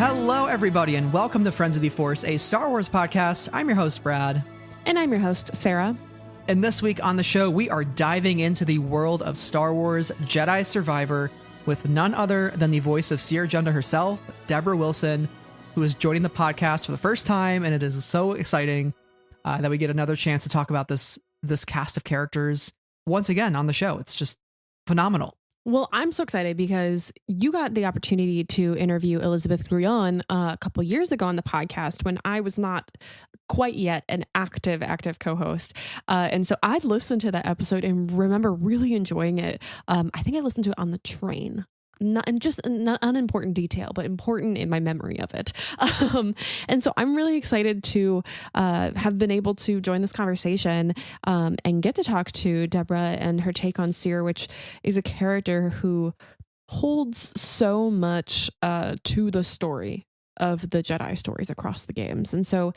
Hello, everybody, and welcome to Friends of the Force, a Star Wars podcast. I'm your host, Brad. And I'm your host, Sarah. And this week on the show, we are diving into the world of Star Wars Jedi Survivor with none other than the voice of Cere Junda herself, Debra Wilson, who is joining the podcast for the first time, and it is so exciting that we get another chance to talk about this cast of characters once again on the show. It's just phenomenal. Well, I'm so excited because you got the opportunity to interview Elizabeth Grullon a couple years ago on the podcast when I was not quite yet an active co-host. And so I'd listened to that episode and remember really enjoying it. I think I listened to it on the train. Not unimportant detail, but important in my memory of it. And so I'm really excited to have been able to join this conversation and get to talk to Debra and her take on Cere, which is a character who holds so much to the story of the Jedi stories across the games. And so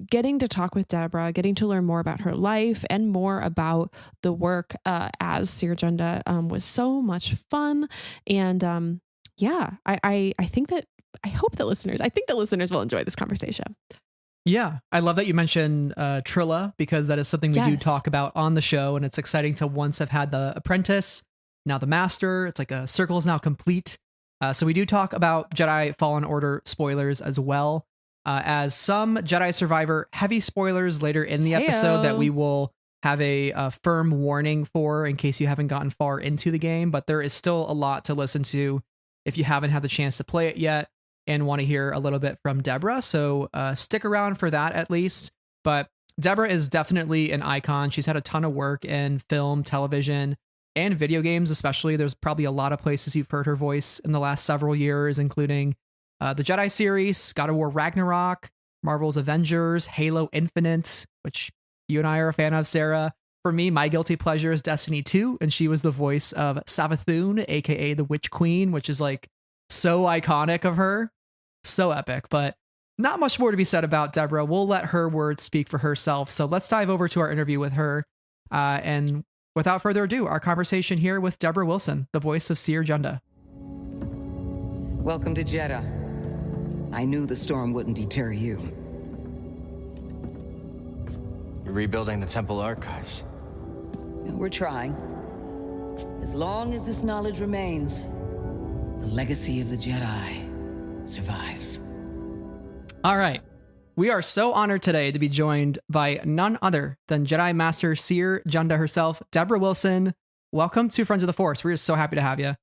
getting to talk with Debra, getting to learn more about her life and more about the work as Cere Junda was so much fun. And I think the listeners will enjoy this conversation. Yeah, I love that you mentioned Trilla, because that is something we do talk about on the show. And it's exciting to once have had the apprentice, now the master. It's like a circle is now complete. So we do talk about Jedi Fallen Order spoilers as well as some Jedi Survivor heavy spoilers later in the episode that we will have a firm warning for in case you haven't gotten far into the game. But there is still a lot to listen to if you haven't had the chance to play it yet and want to hear a little bit from Debra. So stick around for that at least. But Debra is definitely an icon. She's had a ton of work in film, television, and video games, especially. There's probably a lot of places you've heard her voice in the last several years, including the Jedi series, God of War Ragnarok, Marvel's Avengers, Halo Infinite, which you and I are a fan of, Sarah. For me, my guilty pleasure is Destiny 2, and she was the voice of Savathun, aka the Witch Queen, which is like so iconic of her. So epic, but not much more to be said about Debra. We'll let her words speak for herself. So let's dive over to our interview with her. And without further ado, our conversation here with Debra Wilson, the voice of Cere Junda. Welcome to Jeddah. I knew the storm wouldn't deter you. You're rebuilding the temple archives. We're trying. As long as this knowledge remains, the legacy of the Jedi survives. All right. We are so honored today to be joined by none other than Jedi Master Cere Junda herself, Debra Wilson. Welcome to Friends of the Force. We're just so happy to have you.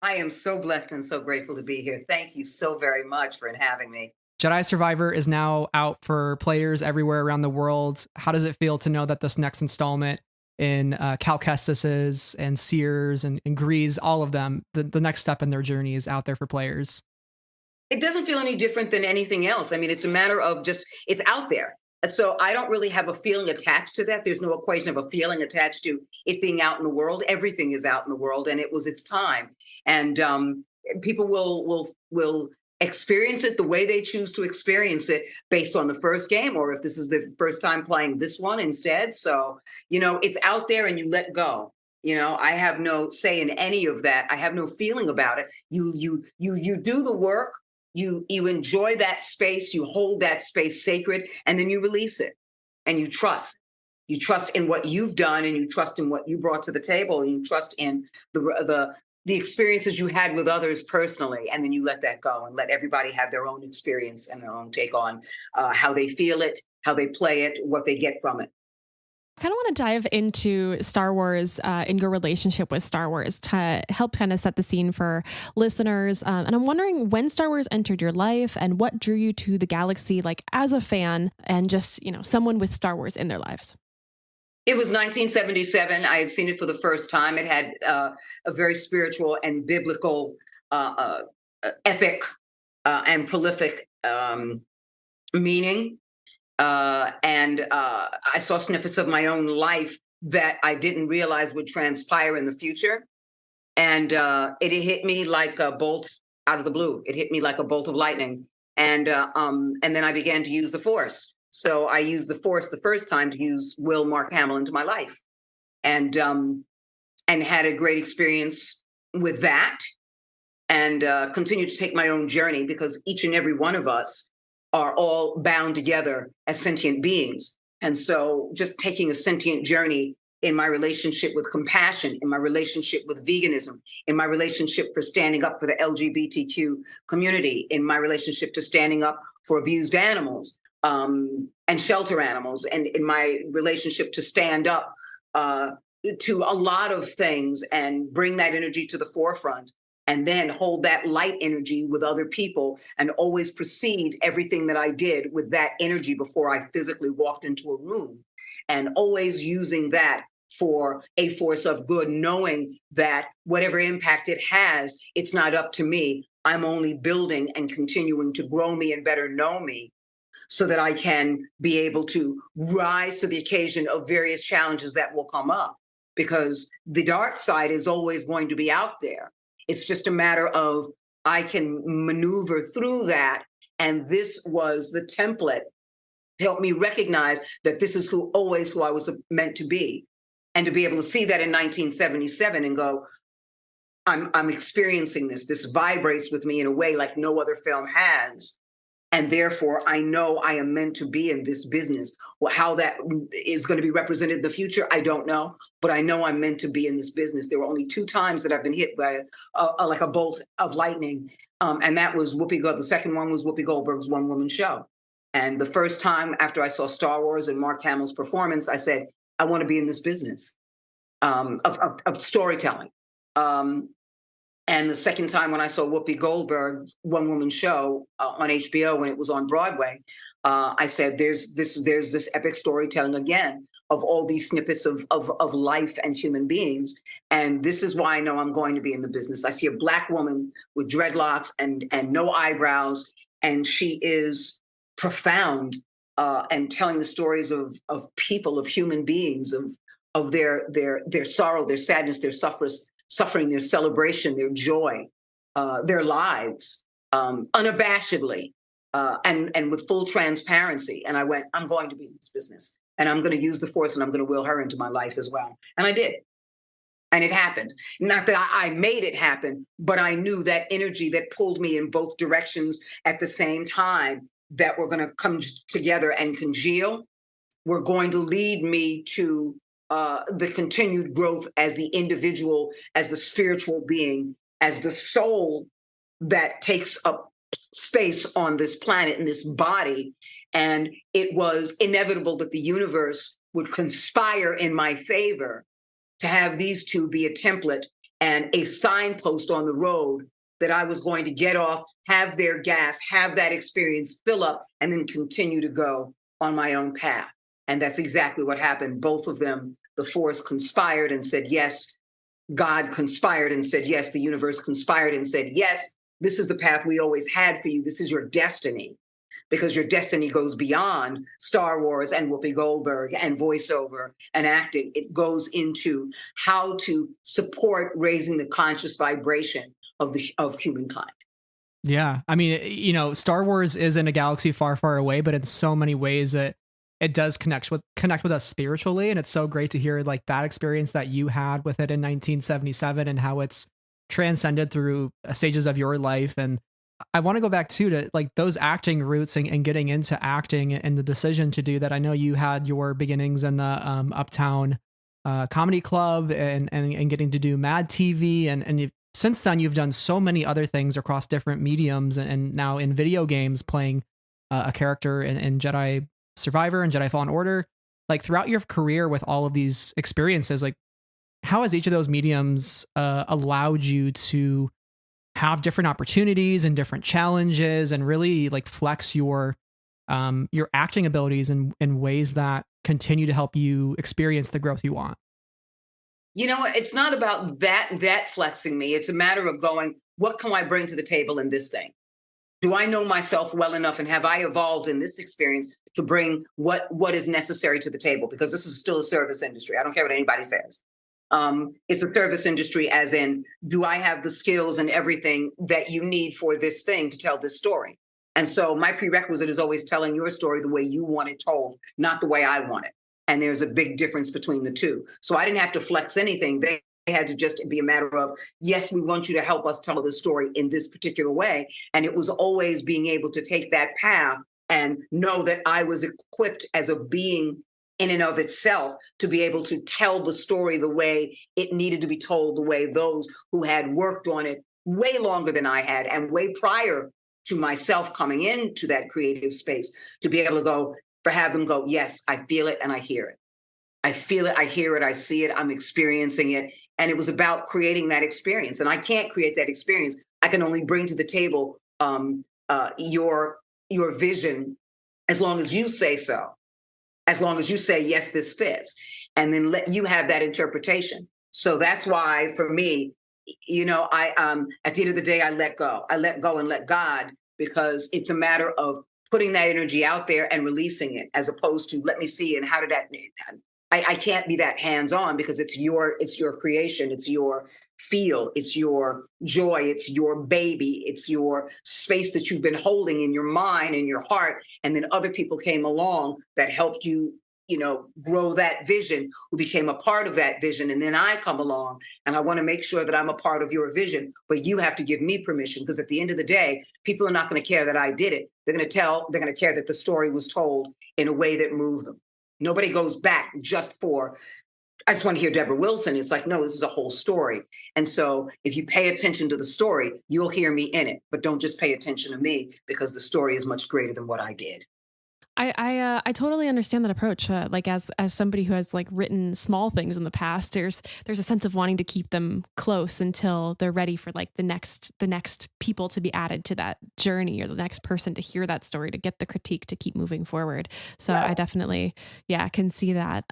I am so blessed and so grateful to be here. Thank you so very much for having me. Jedi Survivor is now out for players everywhere around the world. How does it feel to know that this next installment in Cal Kestis's and Cere's and Gree's, all of them, the next step in their journey is out there for players? It doesn't feel any different than anything else. I mean, it's a matter of just, it's out there. So I don't really have a feeling attached to that. There's no equation of a feeling attached to it being out in the world. Everything is out in the world, and it was its time. And people will experience it the way they choose to experience it based on the first game, or if this is the first time playing this one instead. So, it's out there and you let go. I have no say in any of that. I have no feeling about it. You do the work. You enjoy that space, you hold that space sacred, and then you release it. And you trust. You trust in what you've done, and you trust in what you brought to the table, and you trust in the experiences you had with others personally, and then you let that go and let everybody have their own experience and their own take on how they feel it, how they play it, what they get from it. I kind of want to dive into Star Wars and your relationship with Star Wars to help kind of set the scene for listeners. And I'm wondering when Star Wars entered your life and what drew you to the galaxy, like as a fan and just, someone with Star Wars in their lives. It was 1977. I had seen it for the first time. It had a very spiritual and biblical, epic and prolific meaning. And I saw snippets of my own life that I didn't realize would transpire in the future. And it hit me like a bolt out of the blue. It hit me like a bolt of lightning. And then I began to use the Force. So I used the Force the first time to use Will Mark Hamill into my life, and had a great experience with that. and continue to take my own journey, because each and every one of us are all bound together as sentient beings. And so just taking a sentient journey in my relationship with compassion, in my relationship with veganism, in my relationship for standing up for the LGBTQ community, in my relationship to standing up for abused animals and shelter animals, and in my relationship to stand up to a lot of things and bring that energy to the forefront, and then hold that light energy with other people, and always precede everything that I did with that energy before I physically walked into a room, and always using that for a force of good, knowing that whatever impact it has, it's not up to me. I'm only building and continuing to grow me and better know me, so that I can be able to rise to the occasion of various challenges that will come up, because the dark side is always going to be out there. It's just a matter of I can maneuver through that. And this was the template to help me recognize that this is who I was meant to be. And to be able to see that in 1977 and go, I'm experiencing this. This vibrates with me in a way like no other film has. And therefore, I know I am meant to be in this business. Well, how that is going to be represented in the future, I don't know. But I know I'm meant to be in this business. There were only 2 times that I've been hit by like a bolt of lightning. And that was the second one was Whoopi Goldberg's one-woman show. And the first time after I saw Star Wars and Mark Hamill's performance, I said, I want to be in this business of storytelling. And the second time when I saw Whoopi Goldberg's one-woman show on HBO when it was on Broadway, I said, there's this epic storytelling again of all these snippets of life and human beings. And this is why I know I'm going to be in the business. I see a Black woman with dreadlocks and no eyebrows, and she is profound and telling the stories of people, of human beings, of their sorrow, their sadness, their suffering, their celebration, their joy, their lives, unabashedly, and with full transparency. And I went, I'm going to be in this business, and I'm going to use the force, and I'm going to will her into my life as well. And I did. And it happened. Not that I made it happen, but I knew that energy that pulled me in both directions at the same time that were going to come together and congeal, were going to lead me to the continued growth as the individual, as the spiritual being, as the soul that takes up space on this planet, in this body. And it was inevitable that the universe would conspire in my favor to have these two be a template and a signpost on the road that I was going to get off, have their gas, have that experience, fill up, and then continue to go on my own path. And that's exactly what happened. Both of them, the force conspired and said yes. God conspired and said yes. The universe conspired and said yes. This is the path we always had for you. This is your destiny, because your destiny goes beyond Star Wars and Whoopi Goldberg and voiceover and acting. It goes into how to support raising the conscious vibration of humankind. Yeah. I mean, Star Wars is in a galaxy far, far away, but in so many ways it does connect with us spiritually. And it's so great to hear like that experience that you had with it in 1977 and how it's transcended through stages of your life. And I want to go back to like those acting roots and getting into acting and the decision to do that. I know you had your beginnings in the Uptown Comedy Club and getting to do Mad TV. And since then you've done so many other things across different mediums and now in video games playing a character in Jedi Survivor and Jedi Fallen Order. Like throughout your career with all of these experiences, like how has each of those mediums allowed you to have different opportunities and different challenges and really like flex your acting abilities in ways that continue to help you experience the growth you want? You know what? It's not about that flexing me. It's a matter of going, what can I bring to the table in this thing? Do I know myself well enough, and have I evolved in this experience to bring what is necessary to the table? Because this is still a service industry. I don't care what anybody says. It's a service industry, as in, do I have the skills and everything that you need for this thing to tell this story? And so my prerequisite is always telling your story the way you want it told, not the way I want it. And there's a big difference between the two. So I didn't have to flex anything. They had to just be a matter of, yes, we want you to help us tell the story in this particular way. And it was always being able to take that path and know that I was equipped as a being in and of itself to be able to tell the story the way it needed to be told, the way those who had worked on it way longer than I had and way prior to myself coming into that creative space, to be able to go, have them go, yes, I feel it and I hear it. I feel it, I hear it, I see it, I'm experiencing it. And it was about creating that experience. And I can't create that experience. I can only bring to the table your vision, as long as you say so, as long as you say, yes, this fits, and then let you have that interpretation. So that's why, for me, I at the end of the day, I let go and let God, because it's a matter of putting that energy out there and releasing it, as opposed to let me see and how did that. I can't be that hands-on, because it's your creation, it's your feel, it's your joy, it's your baby, it's your space that you've been holding in your mind and your heart. And then other people came along that helped you, grow that vision, who became a part of that vision. And then I come along and I want to make sure that I'm a part of your vision, but you have to give me permission, because at the end of the day, people are not going to care that I did it. They're going to care that the story was told in a way that moved them. Nobody goes back just for, I just want to hear Debra Wilson. It's like, no, this is a whole story. And so if you pay attention to the story, you'll hear me in it. But don't just pay attention to me, because the story is much greater than what I did. I totally understand that approach. Like as somebody who has like written small things in the past, there's a sense of wanting to keep them close until they're ready for like the next people to be added to that journey, or the next person to hear that story, to get the critique, to keep moving forward. So I definitely, can see that.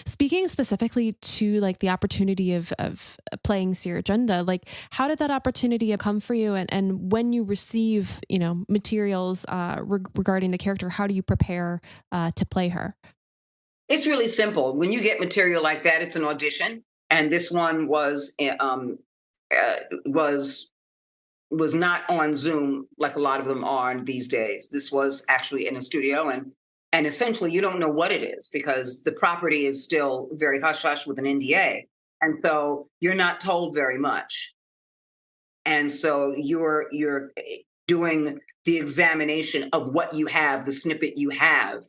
Speaking specifically to like the opportunity of playing Cere Junda, like how did that opportunity come for you? And when you receive, materials regarding the character, how do you prepare to play her? It's really simple. When you get material like that, it's an audition, and this one was not on Zoom like a lot of them are these days. This was actually in a studio, and essentially you don't know what it is, because the property is still very hush hush with an NDA, and so you're not told very much, and so you're doing the examination of what you have, the snippet you have,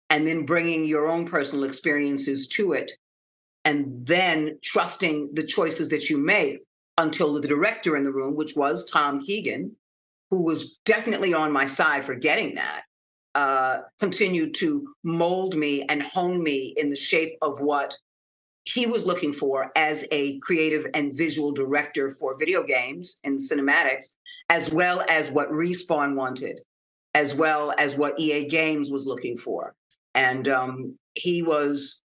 and then bringing your own personal experiences to it, and then trusting the choices that you make until the director in the room, which was Tom Keegan, who was definitely on my side for getting that, continued to mold me and hone me in the shape of what he was looking for as a creative and visual director for video games and cinematics, as well as what Respawn wanted, as well as what EA Games was looking for. And he was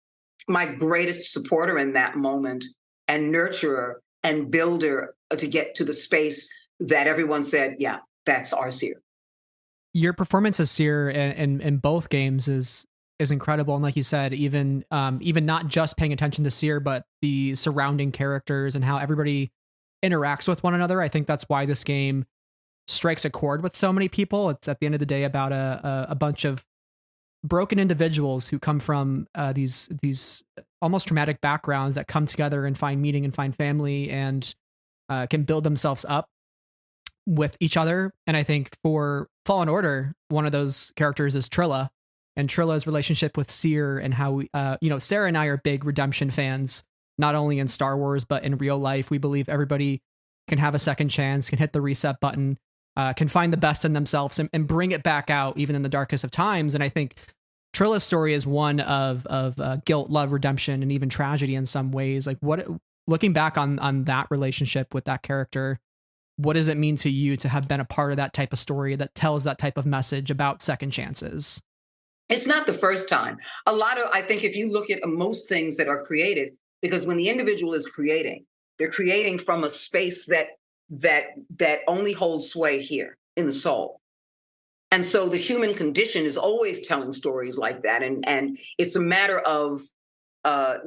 my greatest supporter in that moment, and nurturer and builder to get to the space that everyone said, yeah, that's our Cere. Your performance as Cere in both games is incredible. And like you said, even not just paying attention to Cere, but the surrounding characters and how everybody interacts with one another. I think that's why this game strikes a chord with so many people. It's at the end of the day about a bunch of broken individuals who come from these almost traumatic backgrounds that come together and find meaning and find family, and can build themselves up with each other. And I think for Fallen Order, one of those characters is Trilla, and Trilla's relationship with Cere, and how Sarah and I are big redemption fans, not only in Star Wars, but in real life. We believe everybody can have a second chance, can hit the reset button, can find the best in themselves and bring it back out, even in the darkest of times. And I think Trilla's story is one of guilt, love, redemption, and even tragedy in some ways. Like, looking back on that relationship with that character, what does it mean to you to have been a part of that type of story that tells that type of message about second chances? It's not the first time. I think if you look at most things that are created, because when the individual is creating, they're creating from a space that only holds sway here in the soul. And so the human condition is always telling stories like that. And it's a matter of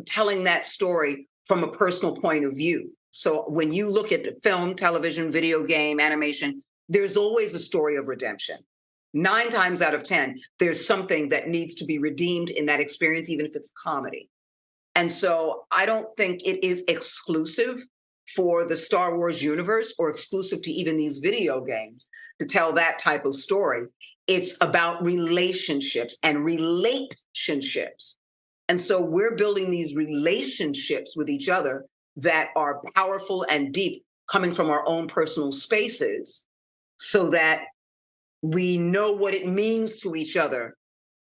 telling that story from a personal point of view. So when you look at film, television, video game, animation, there's always a story of redemption. 9 times out of 10, there's something that needs to be redeemed in that experience, even if it's comedy. And so I don't think it is exclusive for the Star Wars universe or exclusive to even these video games to tell that type of story. It's about relationships and relationships. And so we're building these relationships with each other that are powerful and deep, coming from our own personal spaces, so that we know what it means to each other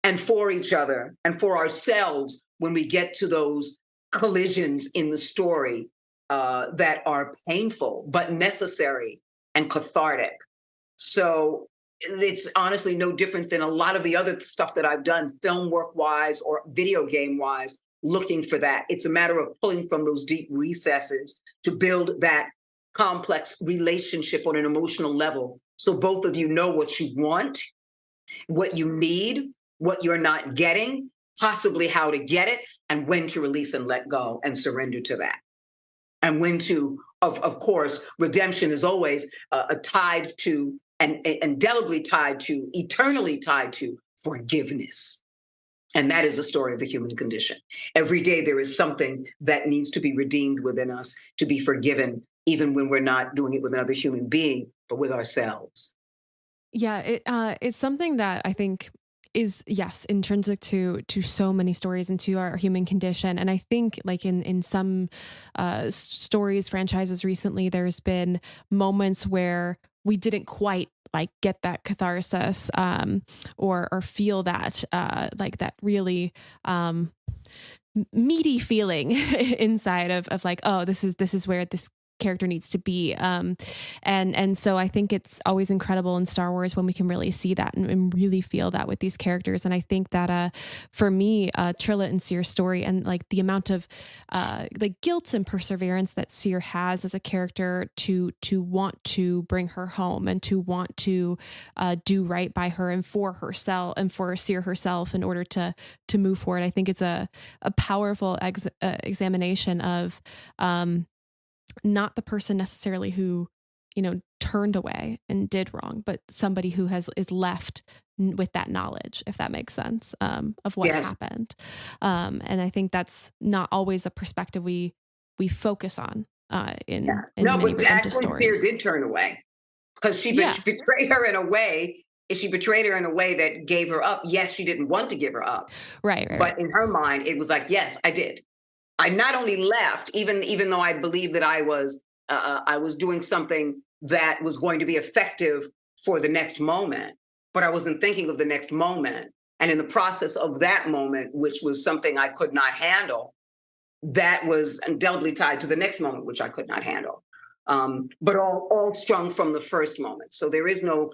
and for ourselves when we get to those collisions in the story that are painful but necessary and cathartic. So it's honestly no different than a lot of the other stuff that I've done, film work wise or video game wise, looking for that. It's a matter of pulling from those deep recesses to build that complex relationship on an emotional level. So both of you know what you want, what you need, what you're not getting, possibly how to get it, and when to release and let go and surrender to that. And when to, of course, redemption is always tied to and indelibly tied to, eternally tied to forgiveness. And that is the story of the human condition. Every day there is something that needs to be redeemed within us, to be forgiven, even when we're not doing it with another human being, but with ourselves. Yeah, it's something that I think is, yes, intrinsic to so many stories and to our human condition. And I think like in some stories, franchises recently, there's been moments where we didn't quite like get that catharsis or feel that like that really meaty feeling inside of like, oh, this is where this character needs to be. And so I think it's always incredible in Star Wars when we can really see that and really feel that with these characters. And I think that for me, Trilla and Cere's story and like the amount of like guilt and perseverance that Cere has as a character to want to bring her home and to want to do right by her and for herself and for Cere herself in order to move forward. I think it's a powerful examination of not the person necessarily who, you know, turned away and did wrong, but somebody who is left with that knowledge, if that makes sense, of what happened. And I think that's not always a perspective we focus on in many redemptive stories. Cere did turn away because she betrayed her in a way. She betrayed her in a way that gave her up. Yes, she didn't want to give her up. Right. But in her mind, it was like, yes, I did. I not only left, even though I believed that I was doing something that was going to be effective for the next moment, but I wasn't thinking of the next moment. And in the process of that moment, which was something I could not handle, that was indelibly tied to the next moment, which I could not handle. But all strung from the first moment. So there is no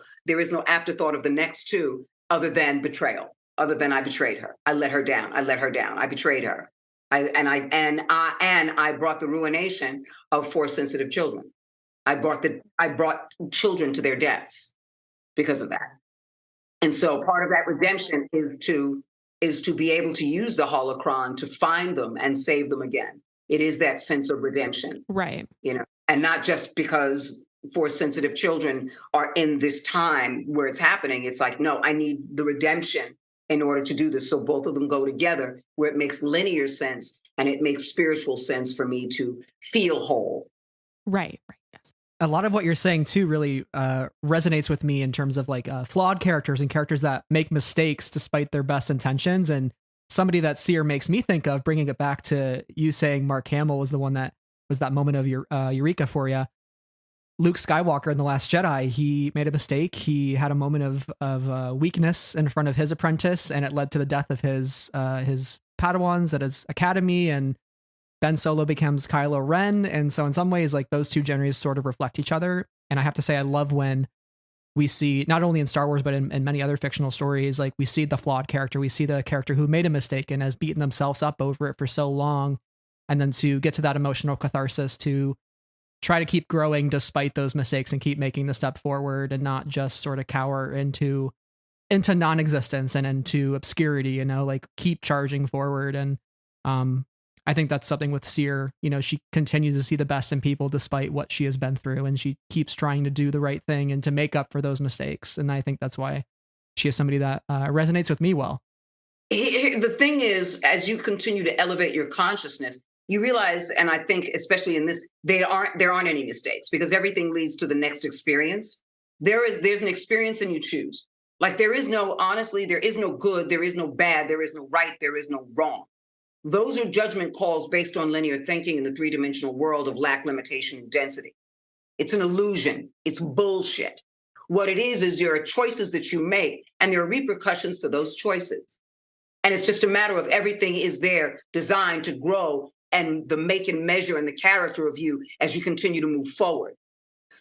afterthought of the next two other than betrayal, other than I betrayed her. I let her down. I betrayed her. I brought the ruination of Force sensitive children. I brought children to their deaths because of that. And so part of that redemption is to be able to use the holocron to find them and save them again. It is that sense of redemption. Right. You know, and not just because Force sensitive children are in this time where it's happening. It's like, no, I need the redemption in order to do this. So both of them go together where it makes linear sense and it makes spiritual sense for me to feel whole. Right. Yes. A lot of what you're saying too really resonates with me in terms of like flawed characters and characters that make mistakes despite their best intentions. And somebody that Cere makes me think of, bringing it back to you saying Mark Hamill was the one that was that moment of eureka for you. Luke Skywalker in The Last Jedi, he made a mistake. He had a moment of weakness in front of his apprentice, and it led to the death of his Padawans at his academy, and Ben Solo becomes Kylo Ren. And so in some ways, like those two genres sort of reflect each other. And I have to say, I love when we see, not only in Star Wars, but in many other fictional stories, like we see the flawed character. We see the character who made a mistake and has beaten themselves up over it for so long. And then to get to that emotional catharsis, to try to keep growing despite those mistakes and keep making the step forward and not just sort of cower into non-existence and into obscurity, you know, like keep charging forward. And I think that's something with Cere, you know, she continues to see the best in people despite what she has been through, and she keeps trying to do the right thing and to make up for those mistakes. And I think that's why she is somebody that resonates with me well. The thing is, as you continue to elevate your consciousness, you realize, and I think especially in this, there aren't any mistakes because everything leads to the next experience. There's an experience and you choose. Like honestly, there is no good, there is no bad, there is no right, there is no wrong. Those are judgment calls based on linear thinking in the three-dimensional world of lack, limitation, and density. It's an illusion. It's bullshit. What it is there are choices that you make, and there are repercussions for those choices. And it's just a matter of everything is there designed to grow and the make and measure and the character of you as you continue to move forward.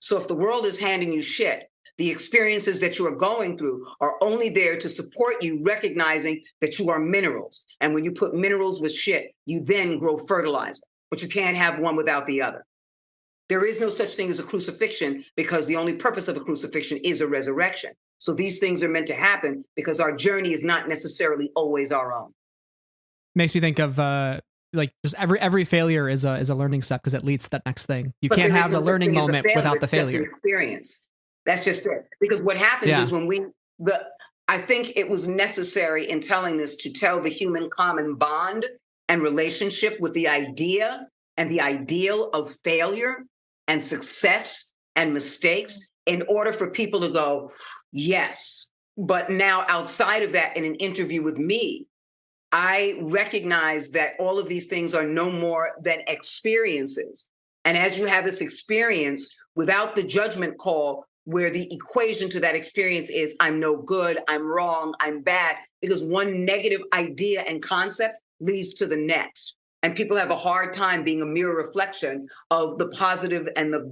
So if the world is handing you shit, the experiences that you are going through are only there to support you recognizing that you are minerals. And when you put minerals with shit, you then grow fertilizer, but you can't have one without the other. There is no such thing as a crucifixion because the only purpose of a crucifixion is a resurrection. So these things are meant to happen because our journey is not necessarily always our own. Makes me think of like just every failure is a learning step because it leads to that next thing. You can't have the learning moment without the failure. Experience. That's just it. Because what happens is I think it was necessary in telling this to tell the human common bond and relationship with the idea and the ideal of failure and success and mistakes in order for people to go, yes. But now outside of that, in an interview with me, I recognize that all of these things are no more than experiences. And as you have this experience without the judgment call, where the equation to that experience is I'm no good, I'm wrong, I'm bad, because one negative idea and concept leads to the next. And people have a hard time being a mirror reflection of the positive and the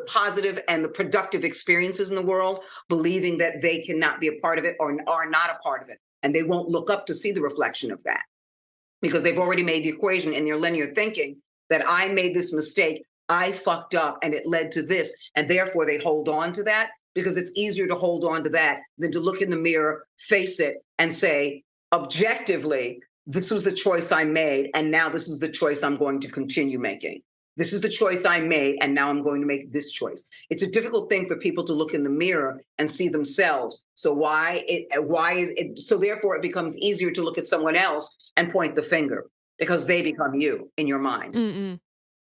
positive and the productive experiences in the world, believing that they cannot be a part of it or are not a part of it. And they won't look up to see the reflection of that because they've already made the equation in their linear thinking that I made this mistake, I fucked up and it led to this. And therefore they hold on to that because it's easier to hold on to that than to look in the mirror, face it and say, objectively, this was the choice I made. And now this is the choice I'm going to continue making. This is the choice I made, and now I'm going to make this choice. It's a difficult thing for people to look in the mirror and see themselves. So so therefore it becomes easier to look at someone else and point the finger because they become you in your mind. Mm-mm.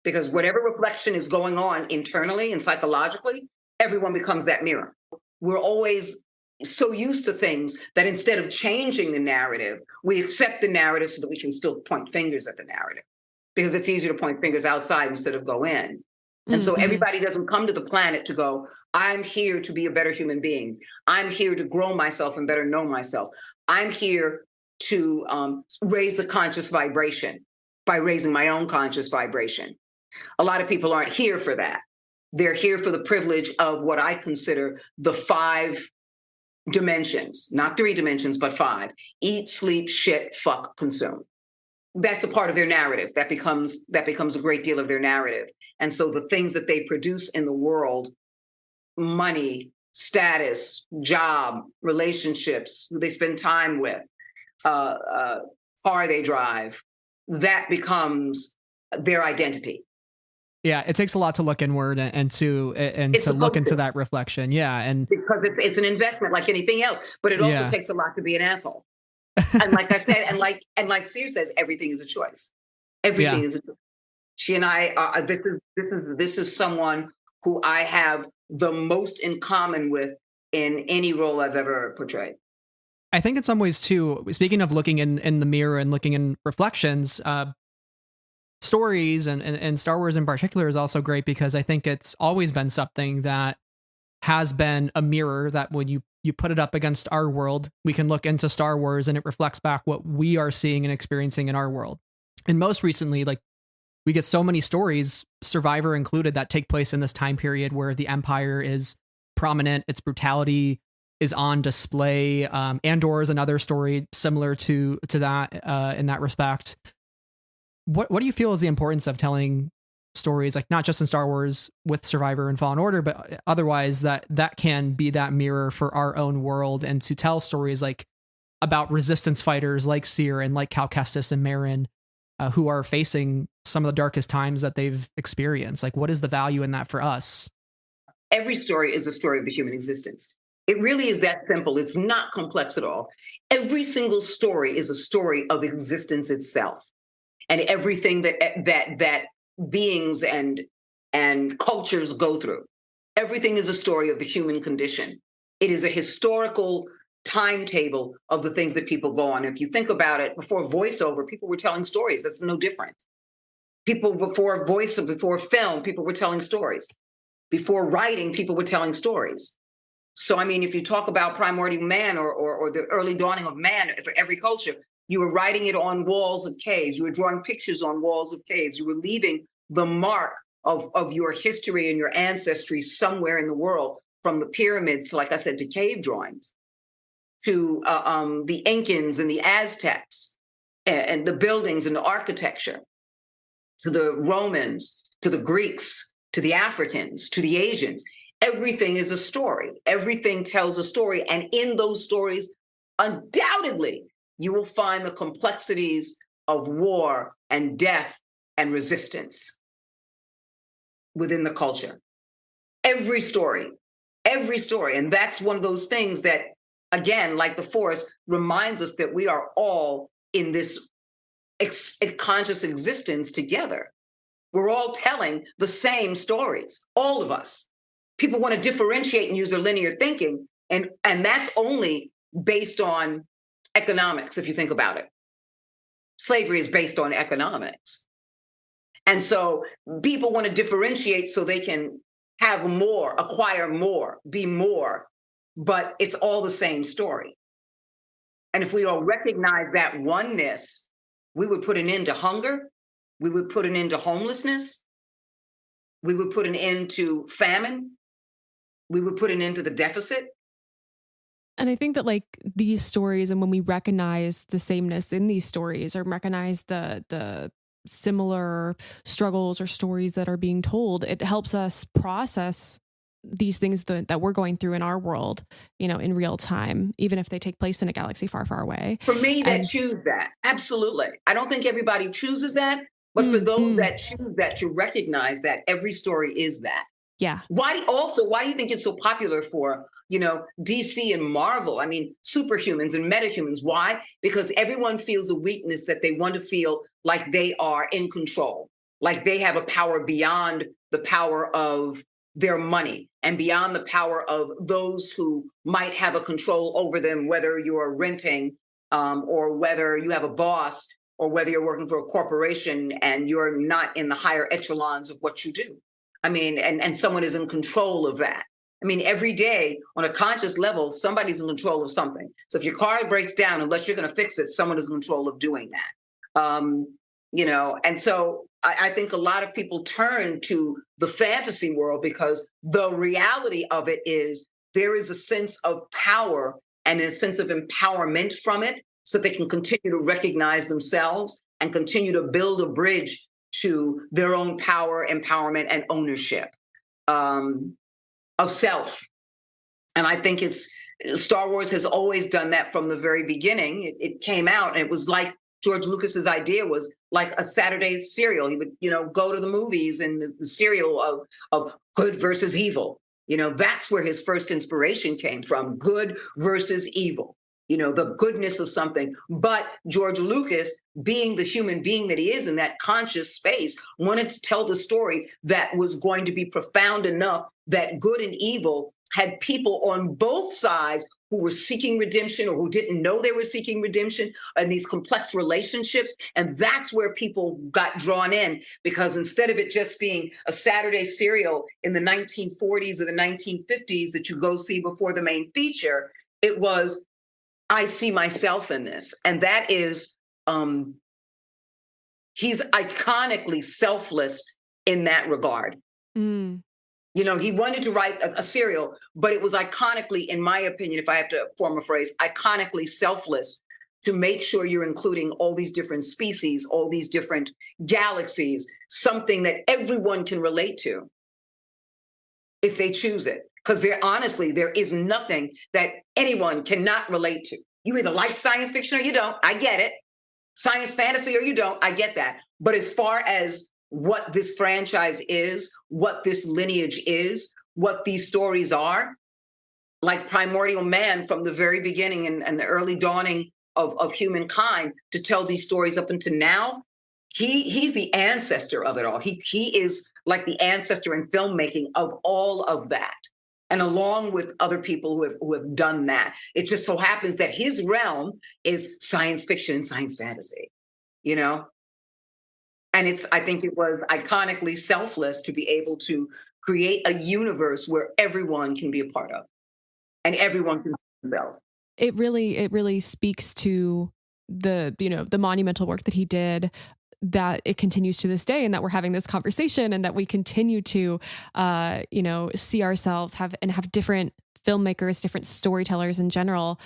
Because whatever reflection is going on internally and psychologically, everyone becomes that mirror. We're always so used to things that instead of changing the narrative, we accept the narrative so that we can still point fingers at the narrative. Because it's easier to point fingers outside instead of go in. And so everybody doesn't come to the planet to go, I'm here to be a better human being. I'm here to grow myself and better know myself. I'm here to raise the conscious vibration by raising my own conscious vibration. A lot of people aren't here for that. They're here for the privilege of what I consider the 5 dimensions, not 3 dimensions, but 5. Eat, sleep, shit, fuck, consume. That's a part of their narrative. That becomes a great deal of their narrative. And so the things that they produce in the world, money, status, job, relationships, who they spend time with, car they drive, that becomes their identity. Yeah, it takes a lot to look inward and to look into that reflection. Yeah, and because it's an investment like anything else, but it also takes a lot to be an asshole. And like I said, and like Cere says, everything is a choice. Everything is a choice. She and I, this is someone who I have the most in common with in any role I've ever portrayed. I think in some ways too, speaking of looking in the mirror and looking in reflections, stories and Star Wars in particular is also great because I think it's always been something that has been a mirror that when you put it up against our world, we can look into Star Wars and it reflects back what we are seeing and experiencing in our world. And most recently, like we get so many stories, Survivor included, that take place in this time period where the Empire is prominent, its brutality is on display. Andor is another story similar to that in that respect. What do you feel is the importance of telling stories, like not just in Star Wars with Survivor and Fallen Order, but otherwise that can be that mirror for our own world, and to tell stories like about resistance fighters like Cere and like Cal Kestis and Merrin, who are facing some of the darkest times that they've experienced? Like, what is the value in that for us? Every story is a story of the human existence. It really is that simple. It's not complex at all. Every single story is a story of existence itself, and everything that beings and cultures go through. Everything is a story of the human condition. It is a historical timetable of the things that people go on. If you think about it, before voiceover, people were telling stories. That's no different. People before film, people were telling stories. Before writing, people were telling stories. So, I mean, if you talk about primordial man or the early dawning of man for every culture, you were writing it on walls of caves. You were drawing pictures on walls of caves. You were leaving the mark of your history and your ancestry somewhere in the world, from the pyramids, like I said, to cave drawings, to the Incans and the Aztecs and the buildings and the architecture, to the Romans, to the Greeks, to the Africans, to the Asians. Everything is a story. Everything tells a story. And in those stories, undoubtedly, you will find the complexities of war and death and resistance within the culture. Every story. And that's one of those things that, again, like the Force, reminds us that we are all in this conscious existence together. We're all telling the same stories, all of us. People want to differentiate and use their linear thinking, and that's only based on economics, if you think about it. Slavery is based on economics. And so people want to differentiate so they can have more, acquire more, be more, but it's all the same story. And if we all recognize that oneness, we would put an end to hunger, we would put an end to homelessness, we would put an end to famine, we would put an end to the deficit. And I think that like these stories, and when we recognize the sameness in these stories, or recognize the similar struggles or stories that are being told, it helps us process these things that we're going through in our world, in real time, even if they take place in a galaxy far, far away. For me, that choose that. Absolutely. I don't think everybody chooses that, but for those that choose that, to recognize that every story is that. Yeah. Why do you think it's so popular for, DC and Marvel? I mean, superhumans and metahumans. Why? Because everyone feels a weakness that they want to feel like they are in control, like they have a power beyond the power of their money and beyond the power of those who might have a control over them, whether you're renting or whether you have a boss or whether you're working for a corporation and you're not in the higher echelons of what you do. I mean, and someone is in control of that. I mean, every day on a conscious level, somebody's in control of something. So if your car breaks down, unless you're going to fix it, someone is in control of doing that. And so I think a lot of people turn to the fantasy world because the reality of it is there is a sense of power and a sense of empowerment from it, so they can continue to recognize themselves and continue to build a bridge to their own power, empowerment, and ownership of self. And I think Star Wars has always done that from the very beginning. It came out and it was like George Lucas's idea was like a Saturday cereal. He would, go to the movies and the cereal of good versus evil. That's where his first inspiration came from, good versus evil. The goodness of something. But George Lucas, being the human being that he is in that conscious space, wanted to tell the story that was going to be profound enough that good and evil had people on both sides who were seeking redemption or who didn't know they were seeking redemption, and these complex relationships. And that's where people got drawn in, because instead of it just being a Saturday serial in the 1940s or the 1950s that you go see before the main feature, it was, I see myself in this. And that is, he's iconically selfless in that regard. He wanted to write a serial, but it was iconically, in my opinion, if I have to form a phrase, iconically selfless, to make sure you're including all these different species, all these different galaxies, something that everyone can relate to if they choose it. Because there is nothing that anyone cannot relate to. You either like science fiction or you don't. I get it. Science fantasy or you don't. I get that. But as far as what this franchise is, what this lineage is, what these stories are, like primordial man from the very beginning and the early dawning of humankind to tell these stories up until now. He's the ancestor of it all. He is like the ancestor in filmmaking of all of that. And along with other people who have done that, it just so happens that his realm is science fiction and science fantasy, you know? And I think it was iconically selfless to be able to create a universe where everyone can be a part of and everyone can build. It really speaks to the monumental work that he did, that it continues to this day, and that we're having this conversation, and that we continue to, see ourselves have different filmmakers, different storytellers in general,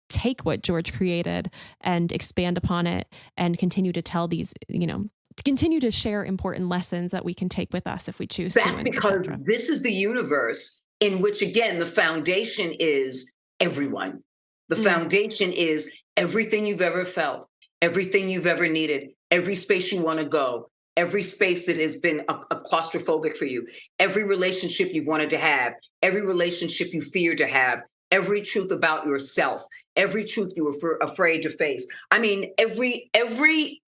take what George created and expand upon it and continue to tell these, to continue to share important lessons that we can take with us if we choose to. That's because this is the universe in which, again, the foundation is everyone. The foundation is everything you've ever felt, everything you've ever needed, every space you want to go, every space that has been a claustrophobic for you, every relationship you've wanted to have, every relationship you fear to have, every truth about yourself, every truth you were afraid to face. I mean, every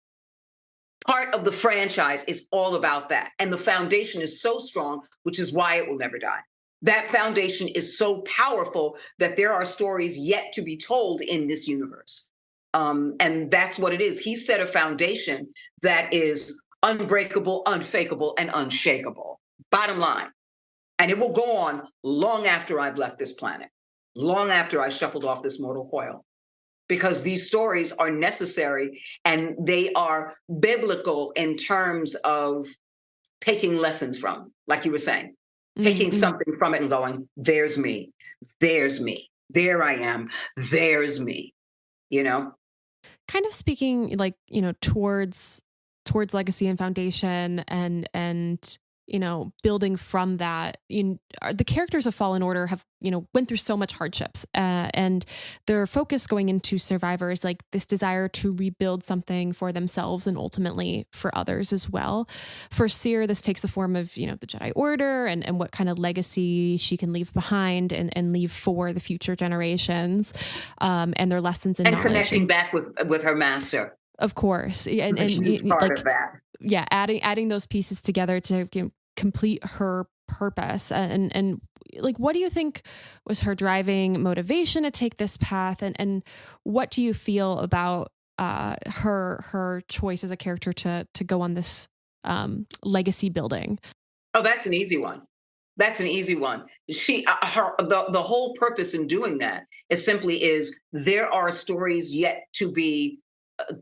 part of the franchise is all about that. And the foundation is so strong, which is why it will never die. That foundation is so powerful that there are stories yet to be told in this universe. And that's what it is. He set a foundation that is unbreakable, unfakeable, and unshakable. Bottom line. And it will go on long after I've left this planet, long after I shuffled off this mortal coil, because these stories are necessary and they are biblical in terms of taking lessons from, like you were saying, taking something from it and going, there's me, there I am, there's me, Kind of speaking like, towards legacy and foundation and building from that. The characters of Fallen Order have, went through so much hardships, and their focus going into Survivor is like this desire to rebuild something for themselves and ultimately for others as well. For Cere, this takes the form of, the Jedi Order and what kind of legacy she can leave behind and leave for the future generations, and their lessons and knowledge. Connecting back with her master. Of course. And part of that. Yeah, adding those pieces together to complete her purpose. And like, what do you think was her driving motivation to take this path? And what do you feel about her choice as a character to go on this legacy building? Oh, that's an easy one. She, the whole purpose in doing that is there are stories yet to be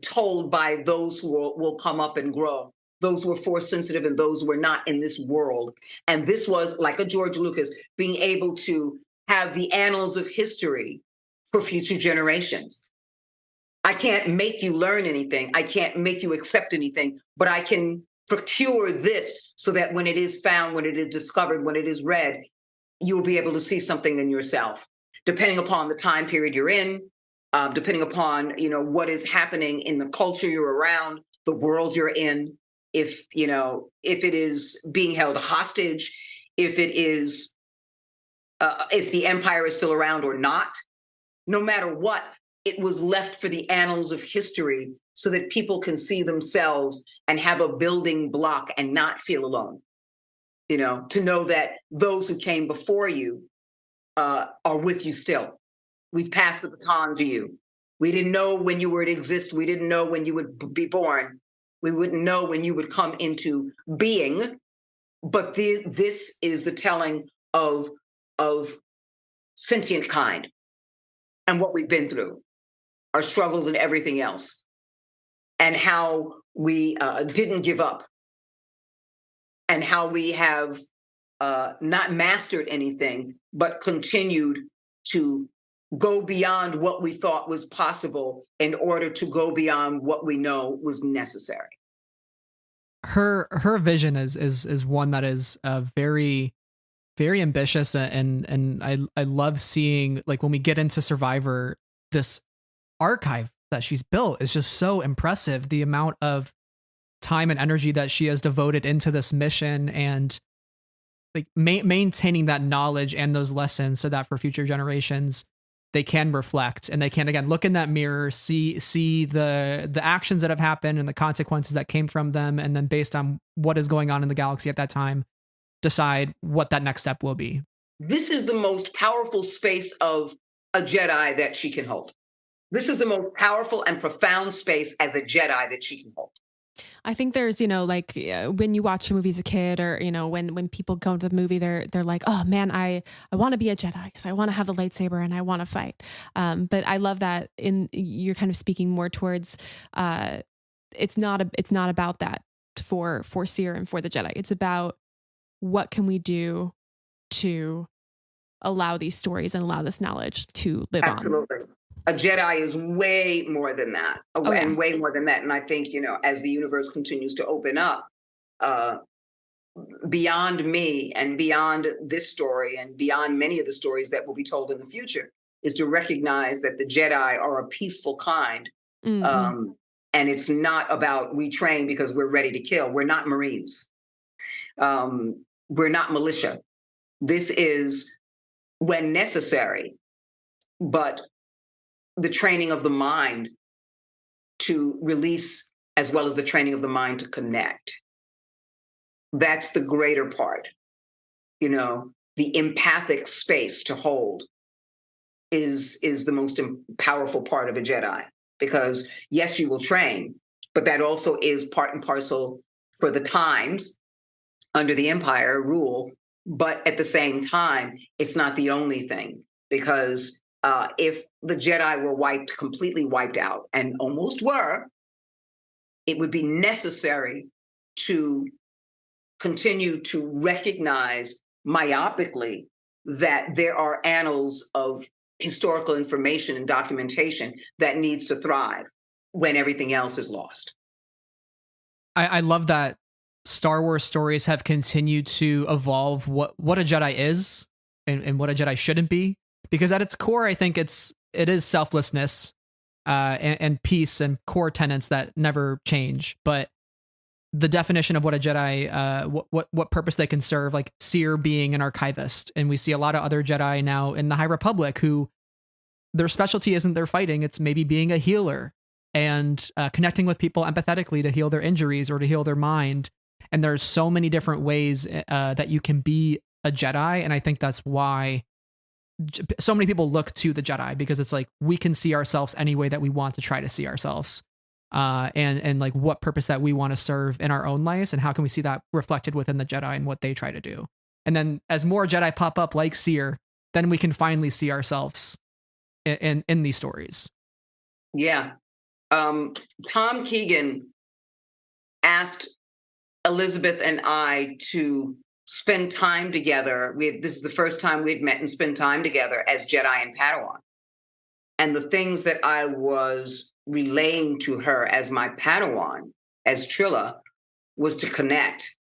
told by those who will come up and grow, those who are force sensitive and those who are not in this world. And this was like a George Lucas being able to have the annals of history for future generations. I can't make you learn anything. I can't make you accept anything, but I can procure this so that when it is found, when it is discovered, when it is read, you'll be able to see something in yourself, depending upon the time period you're in, depending upon, what is happening in the culture you're around, the world you're in, if it is being held hostage, if it is, if the empire is still around or not, no matter what, it was left for the annals of history so that people can see themselves and have a building block and not feel alone, to know that those who came before you are with you still. We've passed the baton to you. We didn't know when you were to exist. We didn't know when you would be born. We wouldn't know when you would come into being. But this is the telling of sentient kind and what we've been through, our struggles and everything else, and how we didn't give up, and how we have not mastered anything, but continued to go beyond what we thought was possible in order to go beyond what we know was necessary. Her vision is one that is very, very ambitious, and I love seeing, like, when we get into Survivor, this archive that she's built is just so impressive. The amount of time and energy that she has devoted into this mission, and like maintaining that knowledge and those lessons so that for future generations they can reflect and they can again look in that mirror, see the actions that have happened and the consequences that came from them, and then based on what is going on in the galaxy at that time, decide what that next step will be. This is the most powerful space of a Jedi that she can hold. This is the most powerful and profound space as a Jedi that she can hold. I think there's, like when you watch a movie as a kid, or, when people go to the movie, they're like, oh man, I want to be a Jedi because I want to have the lightsaber and I want to fight. But I love that you're kind of speaking more towards, it's not about that for Cere and for the Jedi. It's about what can we do to allow these stories and allow this knowledge to live Absolutely. on. A Jedi is way more than that, and way more than that. And I think, as the universe continues to open up, beyond me and beyond this story and beyond many of the stories that will be told in the future, is to recognize that the Jedi are a peaceful kind. Mm-hmm. And it's not about we train because we're ready to kill. We're not Marines. We're not militia. This is when necessary, but the training of the mind to release as well as the training of the mind to connect. That's the greater part. The empathic space to hold is the most powerful part of a Jedi, because yes, you will train, but that also is part and parcel for the times under the Empire rule. But at the same time, it's not the only thing, because if the Jedi were completely wiped out, and almost were, it would be necessary to continue to recognize myopically that there are annals of historical information and documentation that needs to thrive when everything else is lost. I love that Star Wars stories have continued to evolve what a Jedi is and what a Jedi shouldn't be. Because at its core, I think it is selflessness and peace and core tenets that never change. But the definition of what a Jedi, what purpose they can serve, like Cere being an archivist, and we see a lot of other Jedi now in the High Republic who their specialty isn't their fighting; it's maybe being a healer and connecting with people empathetically to heal their injuries or to heal their mind. And there's so many different ways that you can be a Jedi, and I think that's why so many people look to the Jedi, because it's like we can see ourselves any way that we want to try to see ourselves, and like what purpose that we want to serve in our own lives, and how can we see that reflected within the Jedi and what they try to do. And then as more Jedi pop up like Cere, then we can finally see ourselves in these stories. Yeah. Tom Keegan asked Elizabeth and I to spend time together. This is the first time we'd met and spent time together as Jedi and Padawan. And the things that I was relaying to her as my Padawan, as Trilla, was to connect,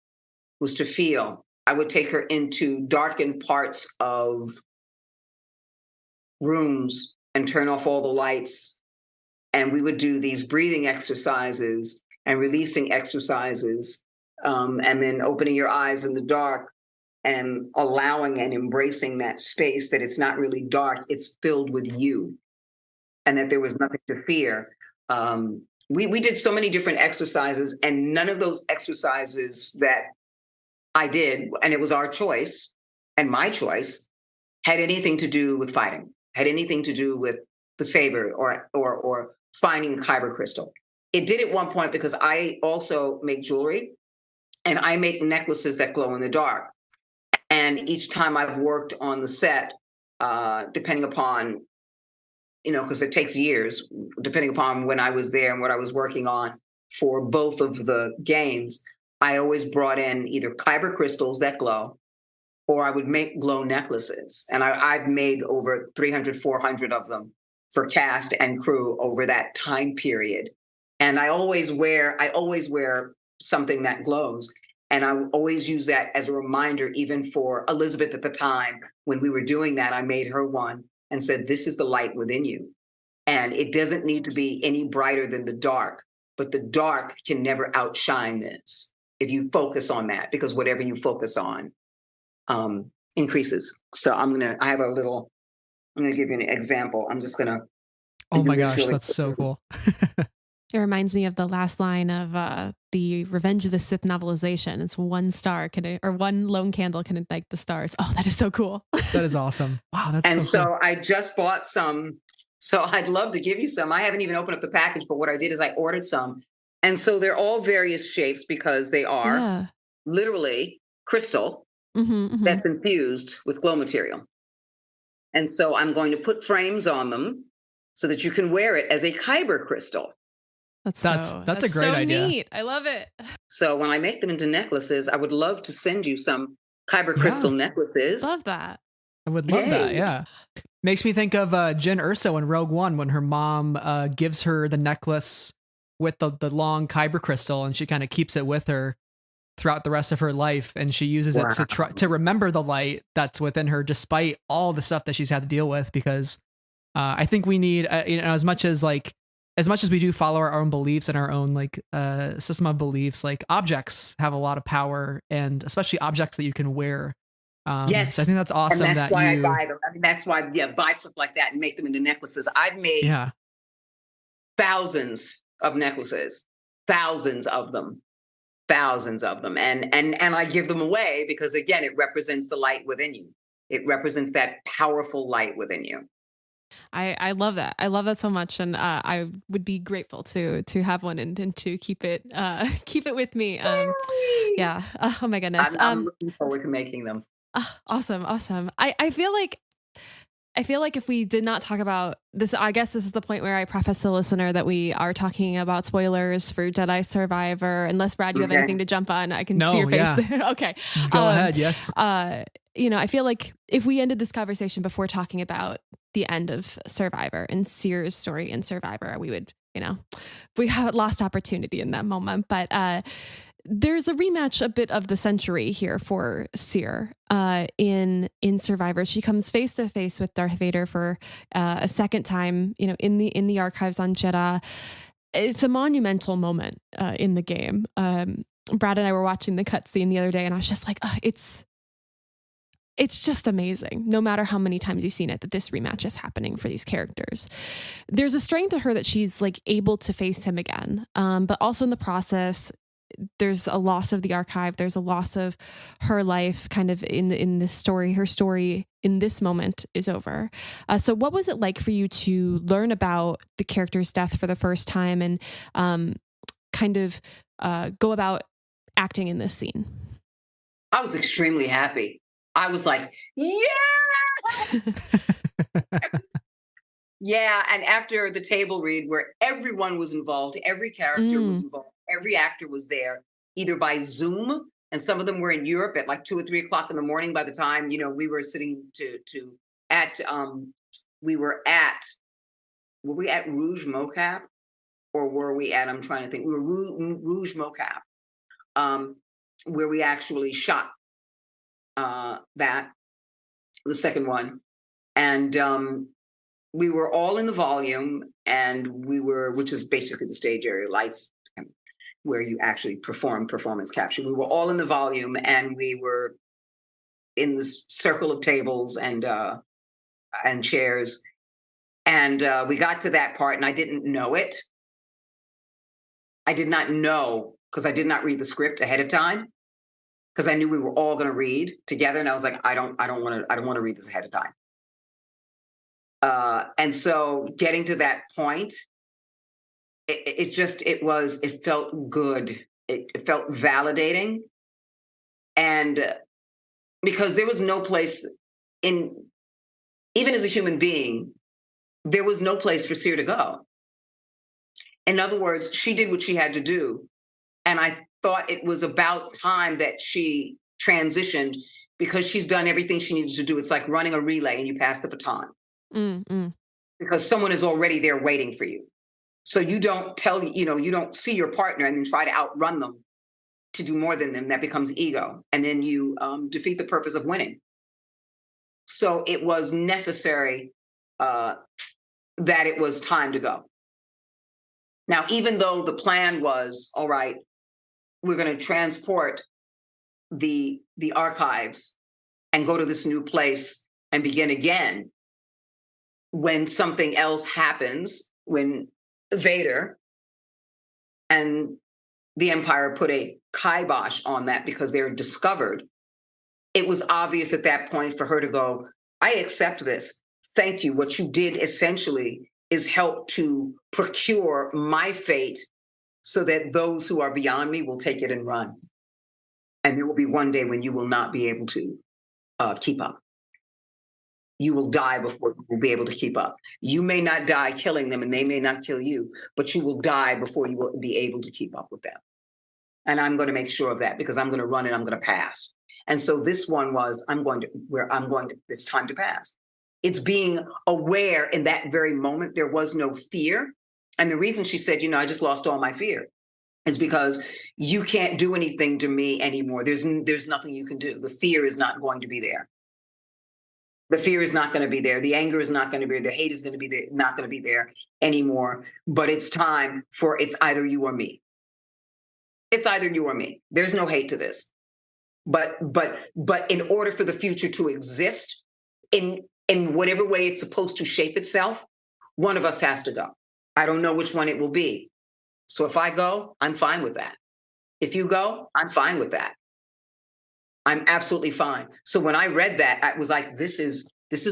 was to feel. I would take her into darkened parts of rooms and turn off all the lights. And we would do these breathing exercises and releasing exercises. And then opening your eyes in the dark and allowing and embracing that space, that it's not really dark, it's filled with you, and that there was nothing to fear. We did so many different exercises, and none of those exercises that I did, and it was our choice and my choice, had anything to do with fighting, had anything to do with the saber or finding kyber crystal. It did at one point because I also make jewelry. And I make necklaces that glow in the dark. And each time I've worked on the set, depending upon, because it takes years, depending upon when I was there and what I was working on for both of the games, I always brought in either kyber crystals that glow, or I would make glow necklaces. And I've made over 300, 400 of them for cast and crew over that time period. And I always wear something that glows. And I always use that as a reminder, even for Elizabeth at the time, when we were doing that, I made her one and said, this is the light within you. And it doesn't need to be any brighter than the dark, but the dark can never outshine this if you focus on that, because whatever you focus on increases. So I'm going to give you an example. I'm just going to. Oh my gosh, that's so cool. It reminds me of the last line of the Revenge of the Sith novelization. It's one star or one lone candle can ignite the stars. Oh, that is so cool. That is awesome. Wow, that's and so cool. I just bought some. So I'd love to give you some. I haven't even opened up the package, but what I did is I ordered some. And so they're all various shapes because they are literally crystal that's infused with glow material. And so I'm going to put frames on them so that you can wear it as a kyber crystal. That's a great idea. Neat. I love it. So when I make them into necklaces, I would love to send you some kyber crystal necklaces. Love that. I would love that. Yeah. Makes me think of Jyn Erso in Rogue One when her mom gives her the necklace with the long kyber crystal, and she kind of keeps it with her throughout the rest of her life, and she uses it to remember the light that's within her despite all the stuff that she's had to deal with. Because I think we need as much as we do follow our own beliefs and our own system of beliefs, like objects have a lot of power, and especially objects that you can wear. Yes. So I think that's awesome. And that's why I buy them. I mean, that's why I buy stuff like that and make them into necklaces. I've made thousands of necklaces, thousands of them. And I give them away because, again, it represents the light within you. It represents that powerful light within you. I love that. I love that so much. And I would be grateful to have one and to keep it with me. Yeah. Oh my goodness. I'm looking forward to making them. Awesome. I feel like if we did not talk about this, I guess this is the point where I preface the listener that we are talking about spoilers for Jedi Survivor. Unless, Brad, you have anything to jump on, I can see your face there. Okay. Go ahead. Yes. I feel like if we ended this conversation before talking about the end of Survivor and Cere's story in Survivor, we would, we have lost opportunity in that moment. But there's a rematch, a bit of the century here for Cere in Survivor. She comes face to face with Darth Vader for a second time, in the archives on Jedha. It's a monumental moment in the game. Brad and I were watching the cutscene the other day, and I was just like, it's just amazing. No matter how many times you've seen it, that this rematch is happening for these characters. There's a strength to her that she's able to face him again, but also in the process, there's a loss of the archive. There's a loss of her life kind of in this story. Her story in this moment is over. So what was it like for you to learn about the character's death for the first time and kind of go about acting in this scene? I was extremely happy. I was like, yeah! Yeah, and after the table read where everyone was involved, every character was involved, every actor was there, either by Zoom, and some of them were in Europe at 2 or 3 o'clock in the morning by the time, we were sitting were we at Rouge Mocap? Or were we at, I'm trying to think, we were Rouge Mocap, where we actually shot the second one. And we were all in the volume, and which is basically the stage area lights, where you actually perform performance capture. We were all in the volume, and we were in this circle of tables and chairs. And we got to that part, and I didn't know it. I did not know, because I did not read the script ahead of time, because I knew we were all going to read together, and I was like, I don't want to read this ahead of time. And so getting to that point, it felt good. It felt validating. And because there was no place even as a human being, there was no place for Cere to go. In other words, she did what she had to do. And I thought it was about time that she transitioned, because she's done everything she needed to do. It's like running a relay and you pass the baton. Because someone is already there waiting for you. So you don't you don't see your partner and then try to outrun them to do more than them. That becomes ego. And then you defeat the purpose of winning. So it was necessary that it was time to go. Now, even though the plan was, all right, we're going to transport the archives and go to this new place and begin again. When something else happens, when Vader and the Empire put a kibosh on that because they're discovered, it was obvious at that point for her to go, I accept this. Thank you. What you did essentially is help to procure my fate so that those who are beyond me will take it and run. And there will be one day when you will not be able to keep up. You will die before you will be able to keep up. You may not die killing them and they may not kill you, but you will die before you will be able to keep up with them. And I'm going to make sure of that because I'm going to run and I'm going to pass. And so this one was, it's time to pass. It's being aware in that very moment, there was no fear. And the reason she said, I just lost all my fear is because you can't do anything to me anymore. There's nothing you can do. The fear is not going to be there. The fear is not going to be there. The anger is not going to be there. The hate is going to be there, not going to be there anymore. But it's time for it's either you or me. It's either you or me. There's no hate to this. But in order for the future to exist in whatever way it's supposed to shape itself, one of us has to go. I don't know which one it will be. So if I go, I'm fine with that. If you go, I'm fine with that. I'm absolutely fine. So when I read that, I was like, this is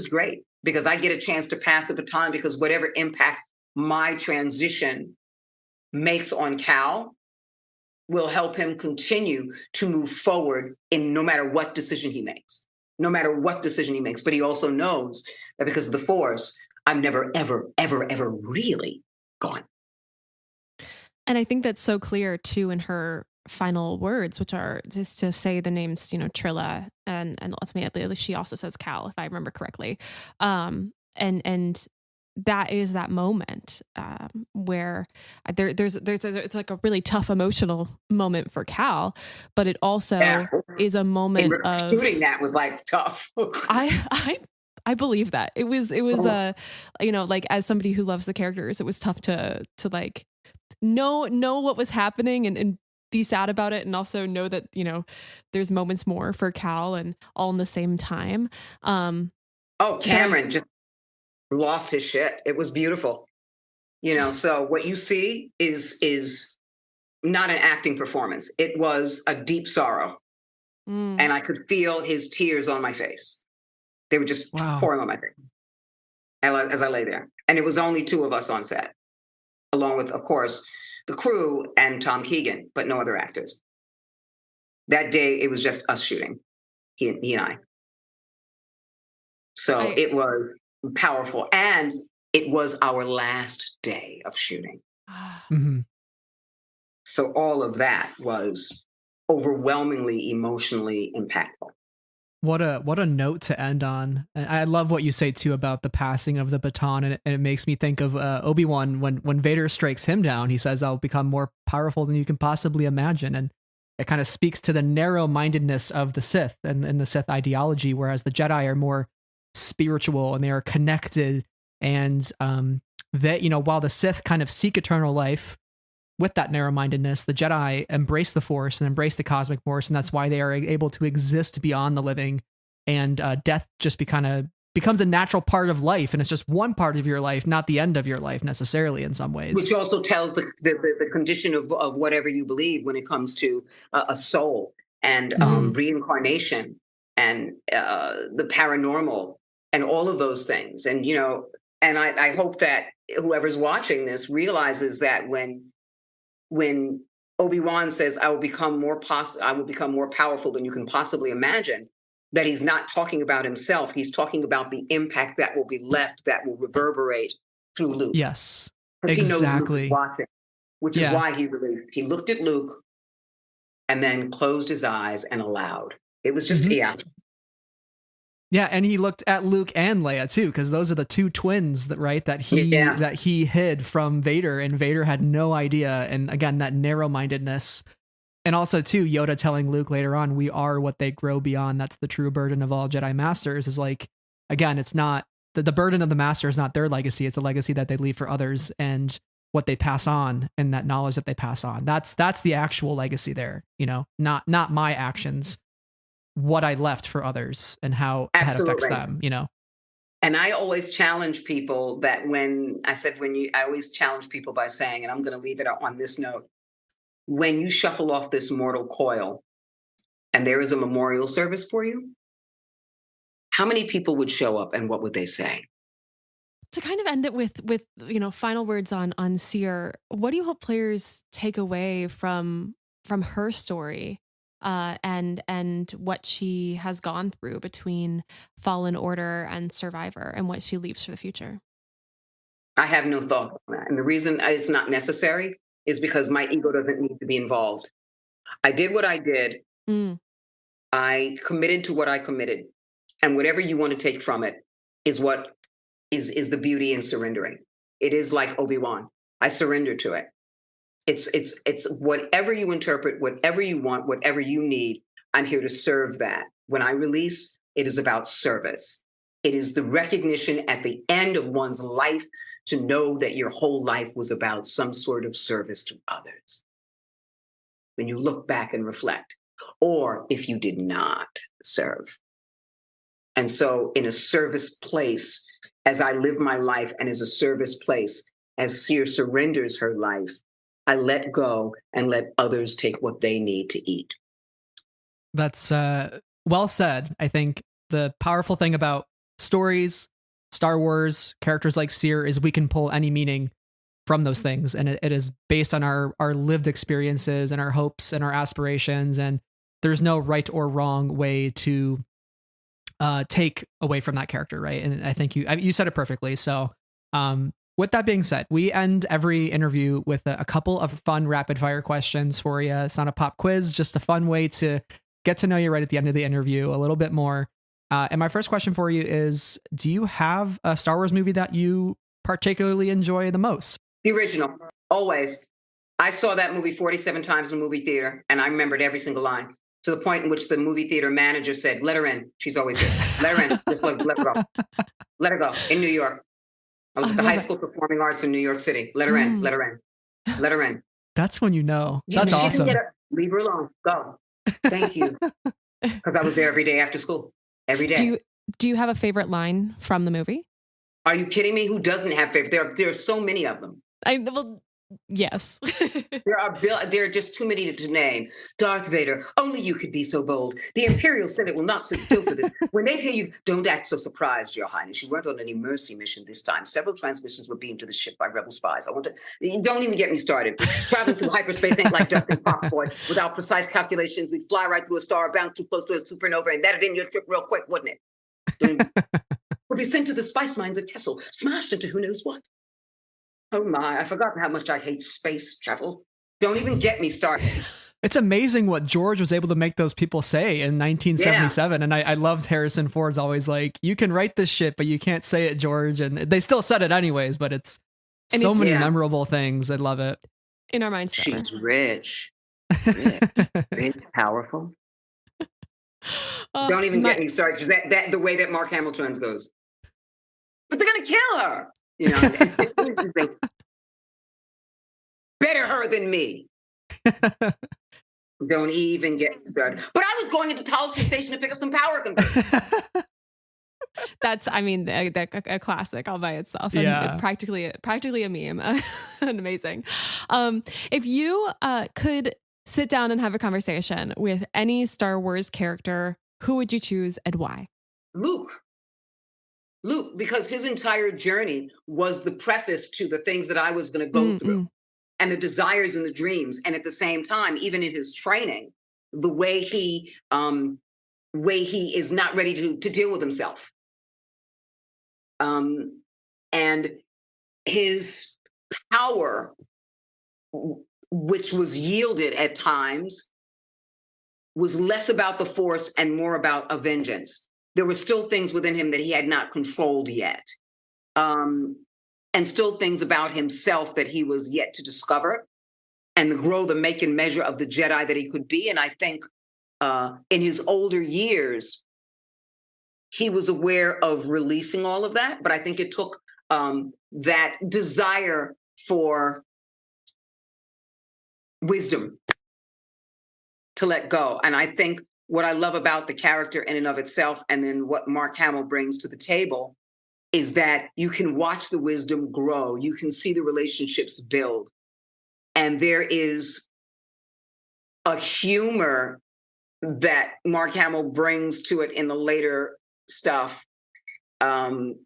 great because I get a chance to pass the baton because whatever impact my transition makes on Cal will help him continue to move forward in no matter what decision he makes. But he also knows that because of the Force, I'm never, ever, ever, ever really gone. And I think that's so clear too in her final words, which are just to say the names, Trilla and ultimately she also says Cal, if I remember correctly. And that is that moment where there's it's like a really tough emotional moment for Cal, but it also is a moment of shooting that was like tough. I believe that it was like as somebody who loves the characters, it was tough to like know what was happening and be sad about it and also know that there's moments more for Cal and all in the same time. Cameron just lost his shit. It was beautiful. So what you see is not an acting performance. It was a deep sorrow. And I could feel his tears on my face. They were just pouring on my face as I lay there. And it was only two of us on set, along with, of course, the crew and Tom Keegan, but no other actors. That day, it was just us shooting, he and I. So it was powerful. And it was our last day of shooting. Mm-hmm. So all of that was overwhelmingly emotionally impactful. What a note to end on. And I love what you say too about the passing of the baton, and it makes me think of Obi-Wan when Vader strikes him down. He says, "I'll become more powerful than you can possibly imagine," and it kind of speaks to the narrow-mindedness of the Sith and the Sith ideology, whereas the Jedi are more spiritual and they are connected. And that while the Sith kind of seek eternal life with that narrow-mindedness, the Jedi embrace the Force and embrace the cosmic Force, and that's why they are able to exist beyond the living. And death just becomes a natural part of life, and it's just one part of your life, not the end of your life necessarily. In some ways, which also tells the condition of whatever you believe when it comes to a soul and reincarnation and the paranormal and all of those things. And and I hope that whoever's watching this realizes that when Obi-Wan says, I will become more powerful than you can possibly imagine, that he's not talking about himself. He's talking about the impact that will be left, that will reverberate through Luke. Yes, exactly. He knows Luke is watching, which is why he released. He looked at Luke and then closed his eyes and allowed. It was just, Yeah, and he looked at Luke and Leia too, because those are the two twins that he hid from Vader, and Vader had no idea. And again, that narrow-mindedness, and also too Yoda telling Luke later on, "We are what they grow beyond." That's the true burden of all Jedi Masters. Is like, again, it's not the burden of the Master is not their legacy; it's a legacy that they leave for others and what they pass on, and that knowledge that they pass on. That's the actual legacy there. Not my actions. what I left for others and how that affects them, you know? And I always challenge people that I always challenge people by saying, and I'm going to leave it on this note, when you shuffle off this mortal coil and there is a memorial service for you, how many people would show up and what would they say? To kind of end it with final words on Cere, what do you hope players take away from her story and what she has gone through between Fallen Order and Survivor and what she leaves for the future? I have no thought on that. And the reason it's not necessary is because my ego doesn't need to be involved. I did what I did. I committed to what I committed. And whatever you want to take from it is what is the beauty in surrendering. It is like Obi-Wan. I surrender to it. It's whatever you interpret, whatever you want, whatever you need, I'm here to serve that. When I release, it is about service. It is the recognition at the end of one's life to know that your whole life was about some sort of service to others. When you look back and reflect, or if you did not serve. And so in a service place, as I live my life and as a service place, as Cere surrenders her life, I let go and let others take what they need to eat. That's well said. I think the powerful thing about stories, Star Wars, characters like Cere is we can pull any meaning from those things. And it is based on our lived experiences and our hopes and our aspirations. And there's no right or wrong way to take away from that character, right? And I think you said it perfectly. So with that being said, we end every interview with a couple of fun rapid fire questions for you. It's not a pop quiz, just a fun way to get to know you right at the end of the interview a little bit more. And my first question for you is, do you have a Star Wars movie that you particularly enjoy the most? The original, always. I saw that movie 47 times in the movie theater, and I remembered every single line, to the point in which the movie theater manager said, let her in. She's always here. Let her in. Just let her go. Let her go. In New York. I was at the High School of Performing Arts in New York City. Let her in. Let her in. Let her in. That's when you know. That's She awesome. can get her. Leave her alone. Go. Thank you. Because I was there every day after school. Every day. Do you have a favorite line from the movie? Are you kidding me? Who doesn't have favorite? There are so many of them. Yes. There are just too many to name. Darth Vader, only you could be so bold. The Imperial Senate will not sit still for this. When they hear you, don't act so surprised, Your Highness. You weren't on any mercy mission this time. Several transmissions were beamed to the ship by rebel spies. Don't even get me started. Traveling through hyperspace ain't like dusting popcorn. Without precise calculations, we'd fly right through a star, bounce too close to a supernova, and that'd end your trip real quick, wouldn't it? Would be sent to the spice mines of Kessel, smashed into who knows what. Oh my, I forgot how much I hate space travel. Don't even get me started. It's amazing what George was able to make those people say in 1977. Yeah. And I loved Harrison Ford's always like, you can write this shit, but you can't say it, George. And they still said it anyways, but it's so many memorable things. I love it. In our minds. She's rich. Rich, powerful. Don't even get me started. That the way that Mark Hamilton's goes. But they're going to kill her. You know, better her than me. Don't even get me started. But I was going into Talisker Station to pick up some power converters. That's, I mean, a classic all by itself. Yeah. And practically a meme. Amazing. If you could sit down and have a conversation with any Star Wars character, who would you choose and why? Luke, because his entire journey was the preface to the things that I was going to go through and the desires and the dreams. And at the same time, even in his training, the way he is not ready to deal with himself. And his power, which was yielded at times, was less about the Force and more about a vengeance. There were still things within him that he had not controlled yet. And still things about himself that he was yet to discover and grow the make and measure of the Jedi that he could be. And I think in his older years, he was aware of releasing all of that. But I think it took that desire for wisdom to let go. And I think what I love about the character in and of itself, and then what Mark Hamill brings to the table, is that you can watch the wisdom grow. You can see the relationships build. And there is a humor that Mark Hamill brings to it in the later stuff, beyond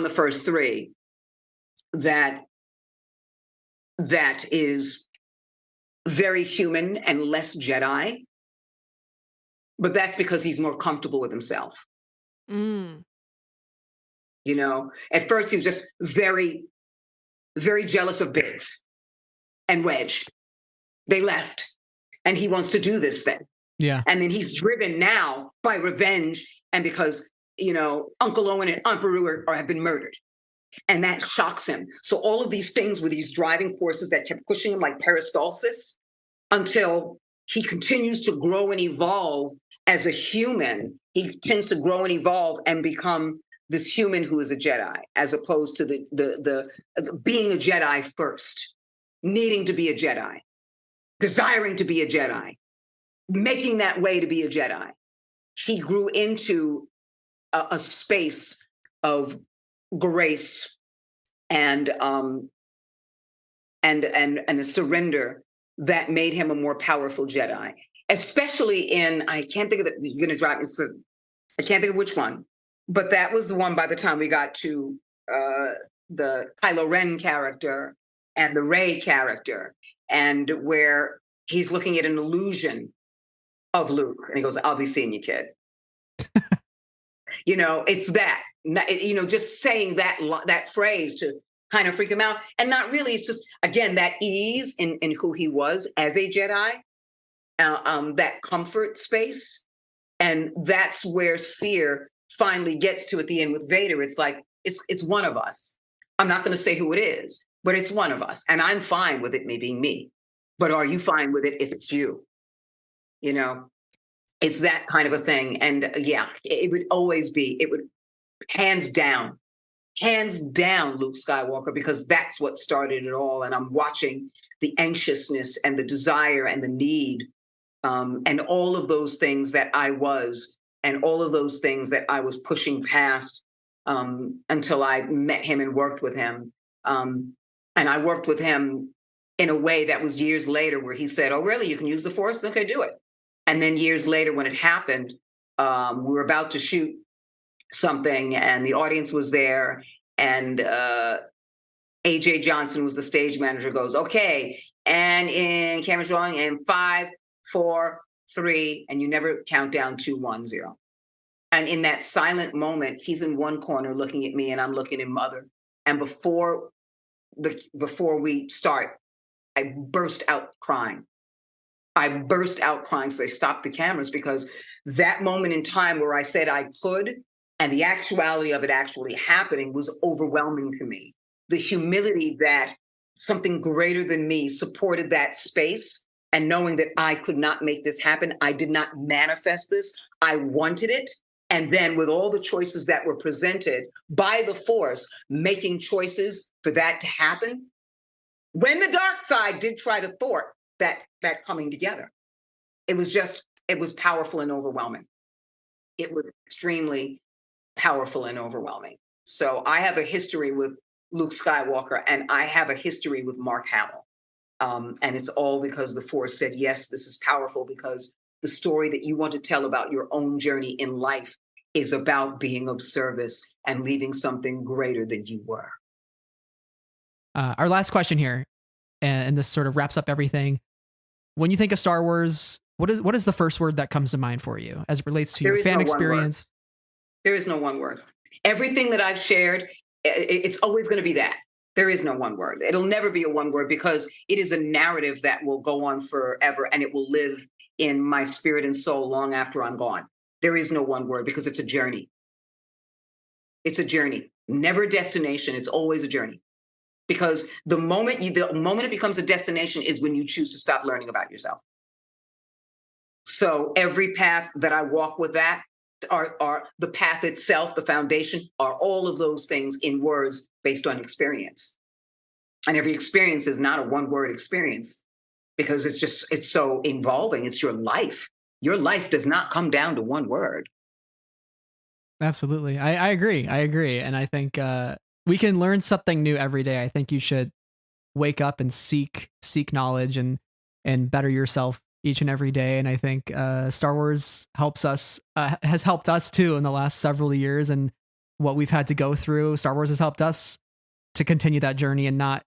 the first three, that is very human and less Jedi. But that's because he's more comfortable with himself. Mm. You know, at first he was just very, very jealous of Biggs and Wedge. They left, and he wants to do this thing. Yeah. And then he's driven now by revenge, and because, you know, Uncle Owen and Aunt Beru have been murdered. And that shocks him. So all of these things were these driving forces that kept pushing him like peristalsis until he continues to grow and evolve as a human. He tends to grow and evolve and become this human who is a Jedi, as opposed to the being a Jedi first, needing to be a Jedi, desiring to be a Jedi, making that way to be a Jedi. He grew into a space of grace and a surrender that made him a more powerful Jedi. Especially in, I can't think of it. You're gonna drive. I can't think of which one, but that was the one. By the time we got to the Kylo Ren character and the Rey character, and where he's looking at an illusion of Luke, and he goes, "I'll be seeing you, kid." You know, it's that. You know, just saying that phrase to kind of freak him out, and not really. It's just, again, that ease in who he was as a Jedi, that comfort space, and that's where Cere finally gets to at the end with Vader. It's like it's one of us. I'm not going to say who it is, but it's one of us, and I'm fine with it me being me. But are you fine with it if it's you? You know, it's that kind of a thing. And yeah, it would always be. It would hands down, Luke Skywalker, because that's what started it all. And I'm watching the anxiousness and the desire and the need, and all of those things that I was, and all of those things that I was pushing past, until I met him and worked with him. And I worked with him in a way that was years later, where he said, "Oh, really? You can use the Force? Okay, do it." And then years later, when it happened, we were about to shoot something, and the audience was there, and AJ Johnson was the stage manager, goes, "Okay, and in camera's rolling, in 5, 4, 3, and you never count down 2, 1, 0. And in that silent moment, he's in one corner looking at me, and I'm looking at Mother. And before we start, I burst out crying. So they stopped the cameras, because that moment in time where I said I could, and the actuality of it actually happening, was overwhelming to me. The humility that something greater than me supported that space, and knowing that I could not make this happen. I did not manifest this. I wanted it. And then with all the choices that were presented by the Force, making choices for that to happen, when the dark side did try to thwart that coming together, it was powerful and overwhelming. It was extremely powerful and overwhelming. So I have a history with Luke Skywalker, and I have a history with Mark Hamill. And it's all because the Force said, yes, this is powerful, because the story that you want to tell about your own journey in life is about being of service and leaving something greater than you were. Our last question here, and this sort of wraps up everything. When you think of Star Wars, what is the first word that comes to mind for you as it relates to your fan experience? There is no one word. Everything that I've shared, it's always going to be that. There is no one word. It'll never be a one word, because it is a narrative that will go on forever, and it will live in my spirit and soul long after I'm gone. There is no one word, because it's a journey. It's a journey, never a destination. It's always a journey, because the moment it becomes a destination is when you choose to stop learning about yourself. So every path that I walk with that are the path itself, the foundation, are all of those things in words based on experience. And every experience is not a one-word experience, because it's so involving. It's your life. your life does not come down to one word. Absolutely. I agree. And I think we can learn something new every day. I think you should wake up and seek knowledge and better yourself each and every day. And I think Star Wars has helped us too in the last several years, and what we've had to go through. Star Wars has helped us to continue that journey and not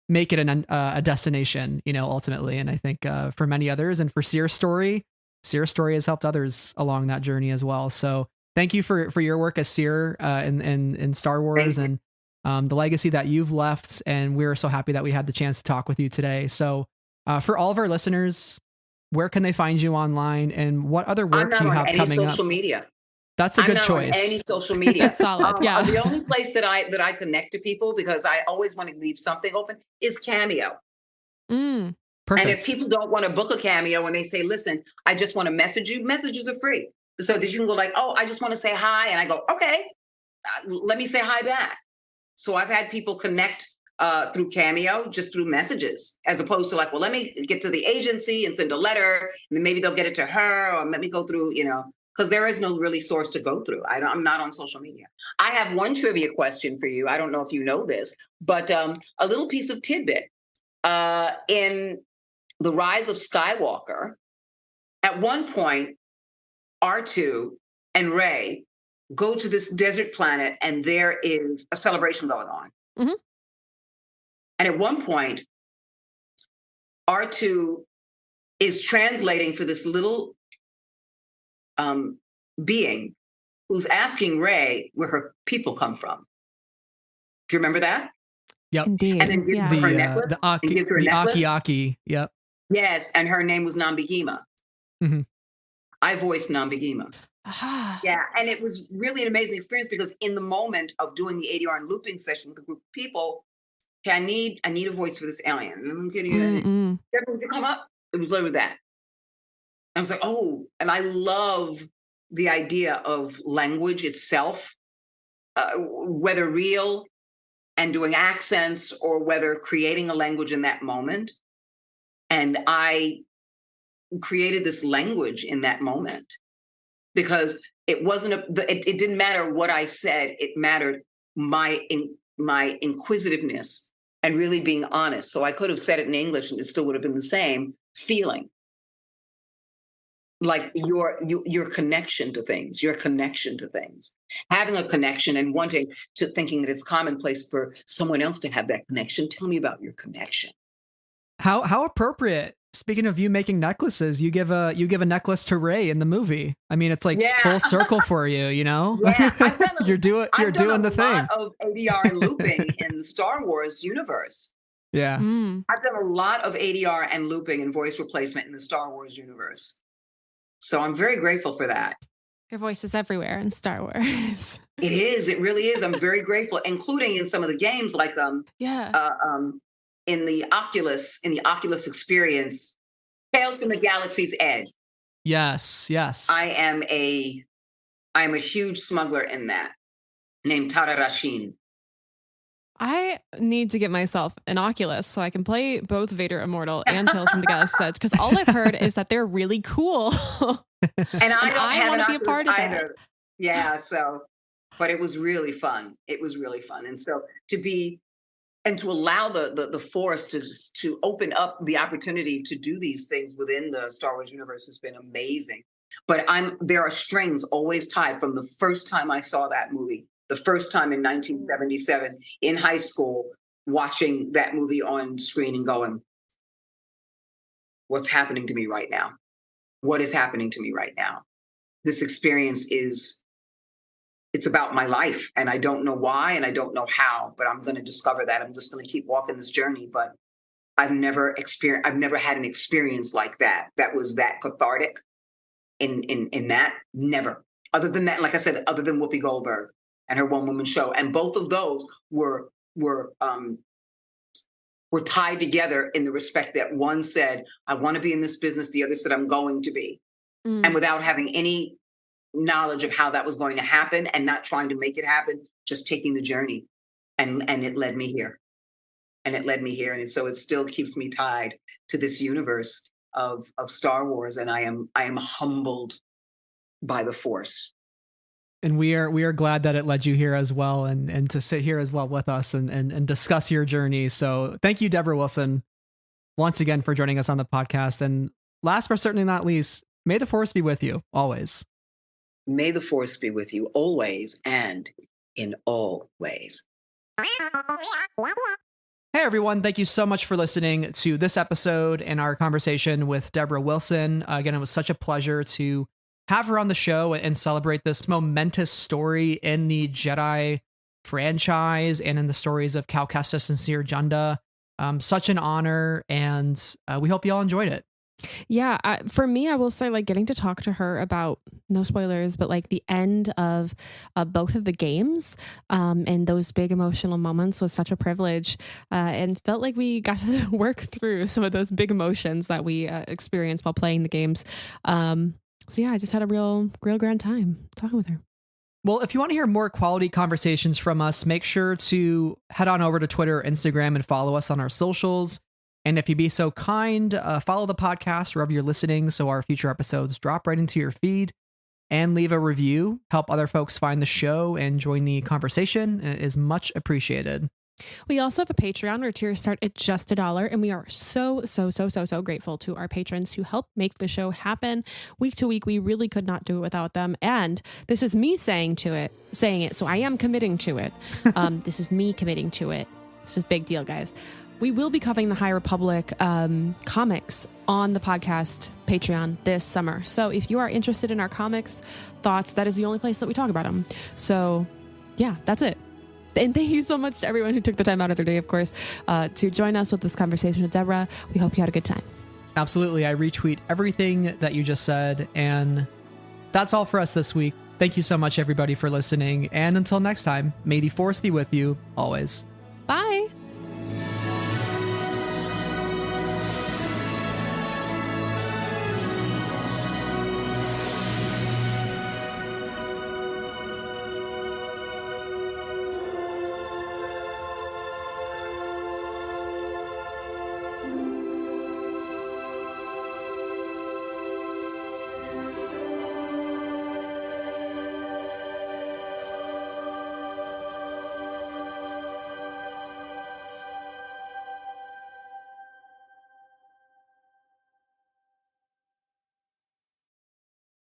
make it a destination, ultimately. And I think for many others, and for Cere's story has helped others along that journey as well. So thank you for your work as Cere in Star Wars and the legacy that you've left. And we're so happy that we had the chance to talk with you today. So for all of our listeners, where can they find you online, and what other work do you have coming up? I'm not on any social media. That's a good choice. I'm not on any social media. That's solid. Yeah. The only place that I connect to people, because I always want to leave something open, is Cameo. Mm. Perfect. And if people don't want to book a Cameo and they say, listen, I just want to message you, messages are free. So that you can go like, oh, I just want to say hi. And I go, okay, let me say hi back. So I've had people connect through Cameo, just through messages, as opposed to like, well, let me get to the agency and send a letter, and then maybe they'll get it to her, or let me go through, because there is no really source to go through. I'm not on social media. I have one trivia question for you. I don't know if you know this, but a little piece of tidbit. In The Rise of Skywalker, at one point, R2 and Rey go to this desert planet, and there is a celebration going on. Mm-hmm. And at one point, R2 is translating for this little being who's asking Rey where her people come from. Do you remember that? Yep. Indeed. And then gives her a necklace. The Aki. Yep. Yes, and her name was Nambigima. Mm-hmm. I voiced Nambigima. Ah. Yeah, and it was really an amazing experience, because in the moment of doing the ADR and looping session with a group of people, okay, I need a voice for this alien. Can you come up? It was literally that. I was like, oh, and I love the idea of language itself, whether real and doing accents, or whether creating a language in that moment. And I created this language in that moment, because it wasn't it didn't matter what I said. It mattered my inquisitiveness and really being honest. So I could have said it in English and it still would have been the same feeling. Like your connection to things, having a connection and wanting to, thinking that it's commonplace for someone else to have that connection. Tell me about your connection. How appropriate. Speaking of you making necklaces, you give a necklace to Rey in the movie. I mean, it's like full circle for you, Yeah, you're doing the thing. I've done a lot of ADR and looping in the Star Wars universe. Yeah. I've done a lot of ADR and looping and voice replacement in the Star Wars universe. So I'm very grateful for that. Your voice is everywhere in Star Wars. It is. It really is. I'm very grateful, including in some of the games, like in the Oculus experience, Tales from the Galaxy's Edge. Yes. I am a huge smuggler in that, named Tara Rashin. I need to get myself an Oculus so I can play both Vader Immortal and Tales from the Galaxy's Edge, because all I've heard is that they're really cool. And I want to be a part of either. that. Yeah, so, but it was really fun. And so to allow the Force to open up the opportunity to do these things within the Star Wars universe has been amazing. But there are strings always tied from the first time I saw that movie, the first time in 1977 in high school, watching that movie on screen and going, what's happening to me right now? What is happening to me right now? This experience it's about my life, and I don't know why, and I don't know how, but I'm going to discover that. I'm just going to keep walking this journey. But I've never had an experience like that. That was that cathartic in that. Never. Other than that, like I said, other than Whoopi Goldberg and her one-woman show. And both of those were tied together in the respect that one said, I want to be in this business. The other said, I'm going to be. And without having any knowledge of how that was going to happen and not trying to make it happen, just taking the journey. And it led me here. And so it still keeps me tied to this universe of Star Wars, and I am humbled by the Force. And we are glad that it led you here as well, and to sit here as well with us and discuss your journey. So thank you, Debra Wilson, once again for joining us on the podcast. And last but certainly not least, may the Force be with you always. May the Force be with you always and in all ways. Hey everyone, thank you so much for listening to this episode and our conversation with Debra Wilson. Again, it was such a pleasure to have her on the show and celebrate this momentous story in the Jedi franchise and in the stories of Cal Kestis and Cere Junda. Such an honor, and we hope you all enjoyed it. Yeah, for me, I will say, like, getting to talk to her about, no spoilers, but like the end of both of the games and those big emotional moments was such a privilege, and felt like we got to work through some of those big emotions that we experienced while playing the games. So yeah, I just had a real grand time talking with her. Well, if you want to hear more quality conversations from us, make sure to head on over to Twitter or Instagram and follow us on our socials. And if you'd be so kind, follow the podcast wherever you're listening so our future episodes drop right into your feed, and leave a review. Help other folks find the show and join the conversation. It is much appreciated. We also have a Patreon where tiers start at just $1, and we are so grateful to our patrons who help make the show happen week to week. We really could not do it without them. And this is me saying it, so I am committing to it. This is me committing to it. This is a big deal, guys. We will be covering the High Republic comics on the podcast Patreon this summer. So if you are interested in our comics thoughts, that is the only place that we talk about them. So yeah, that's it. And thank you so much to everyone who took the time out of their day, of course, to join us with this conversation with Debra. We hope you had a good time. Absolutely. I retweet everything that you just said. And that's all for us this week. Thank you so much, everybody, for listening. And until next time, may the Force be with you always. Bye.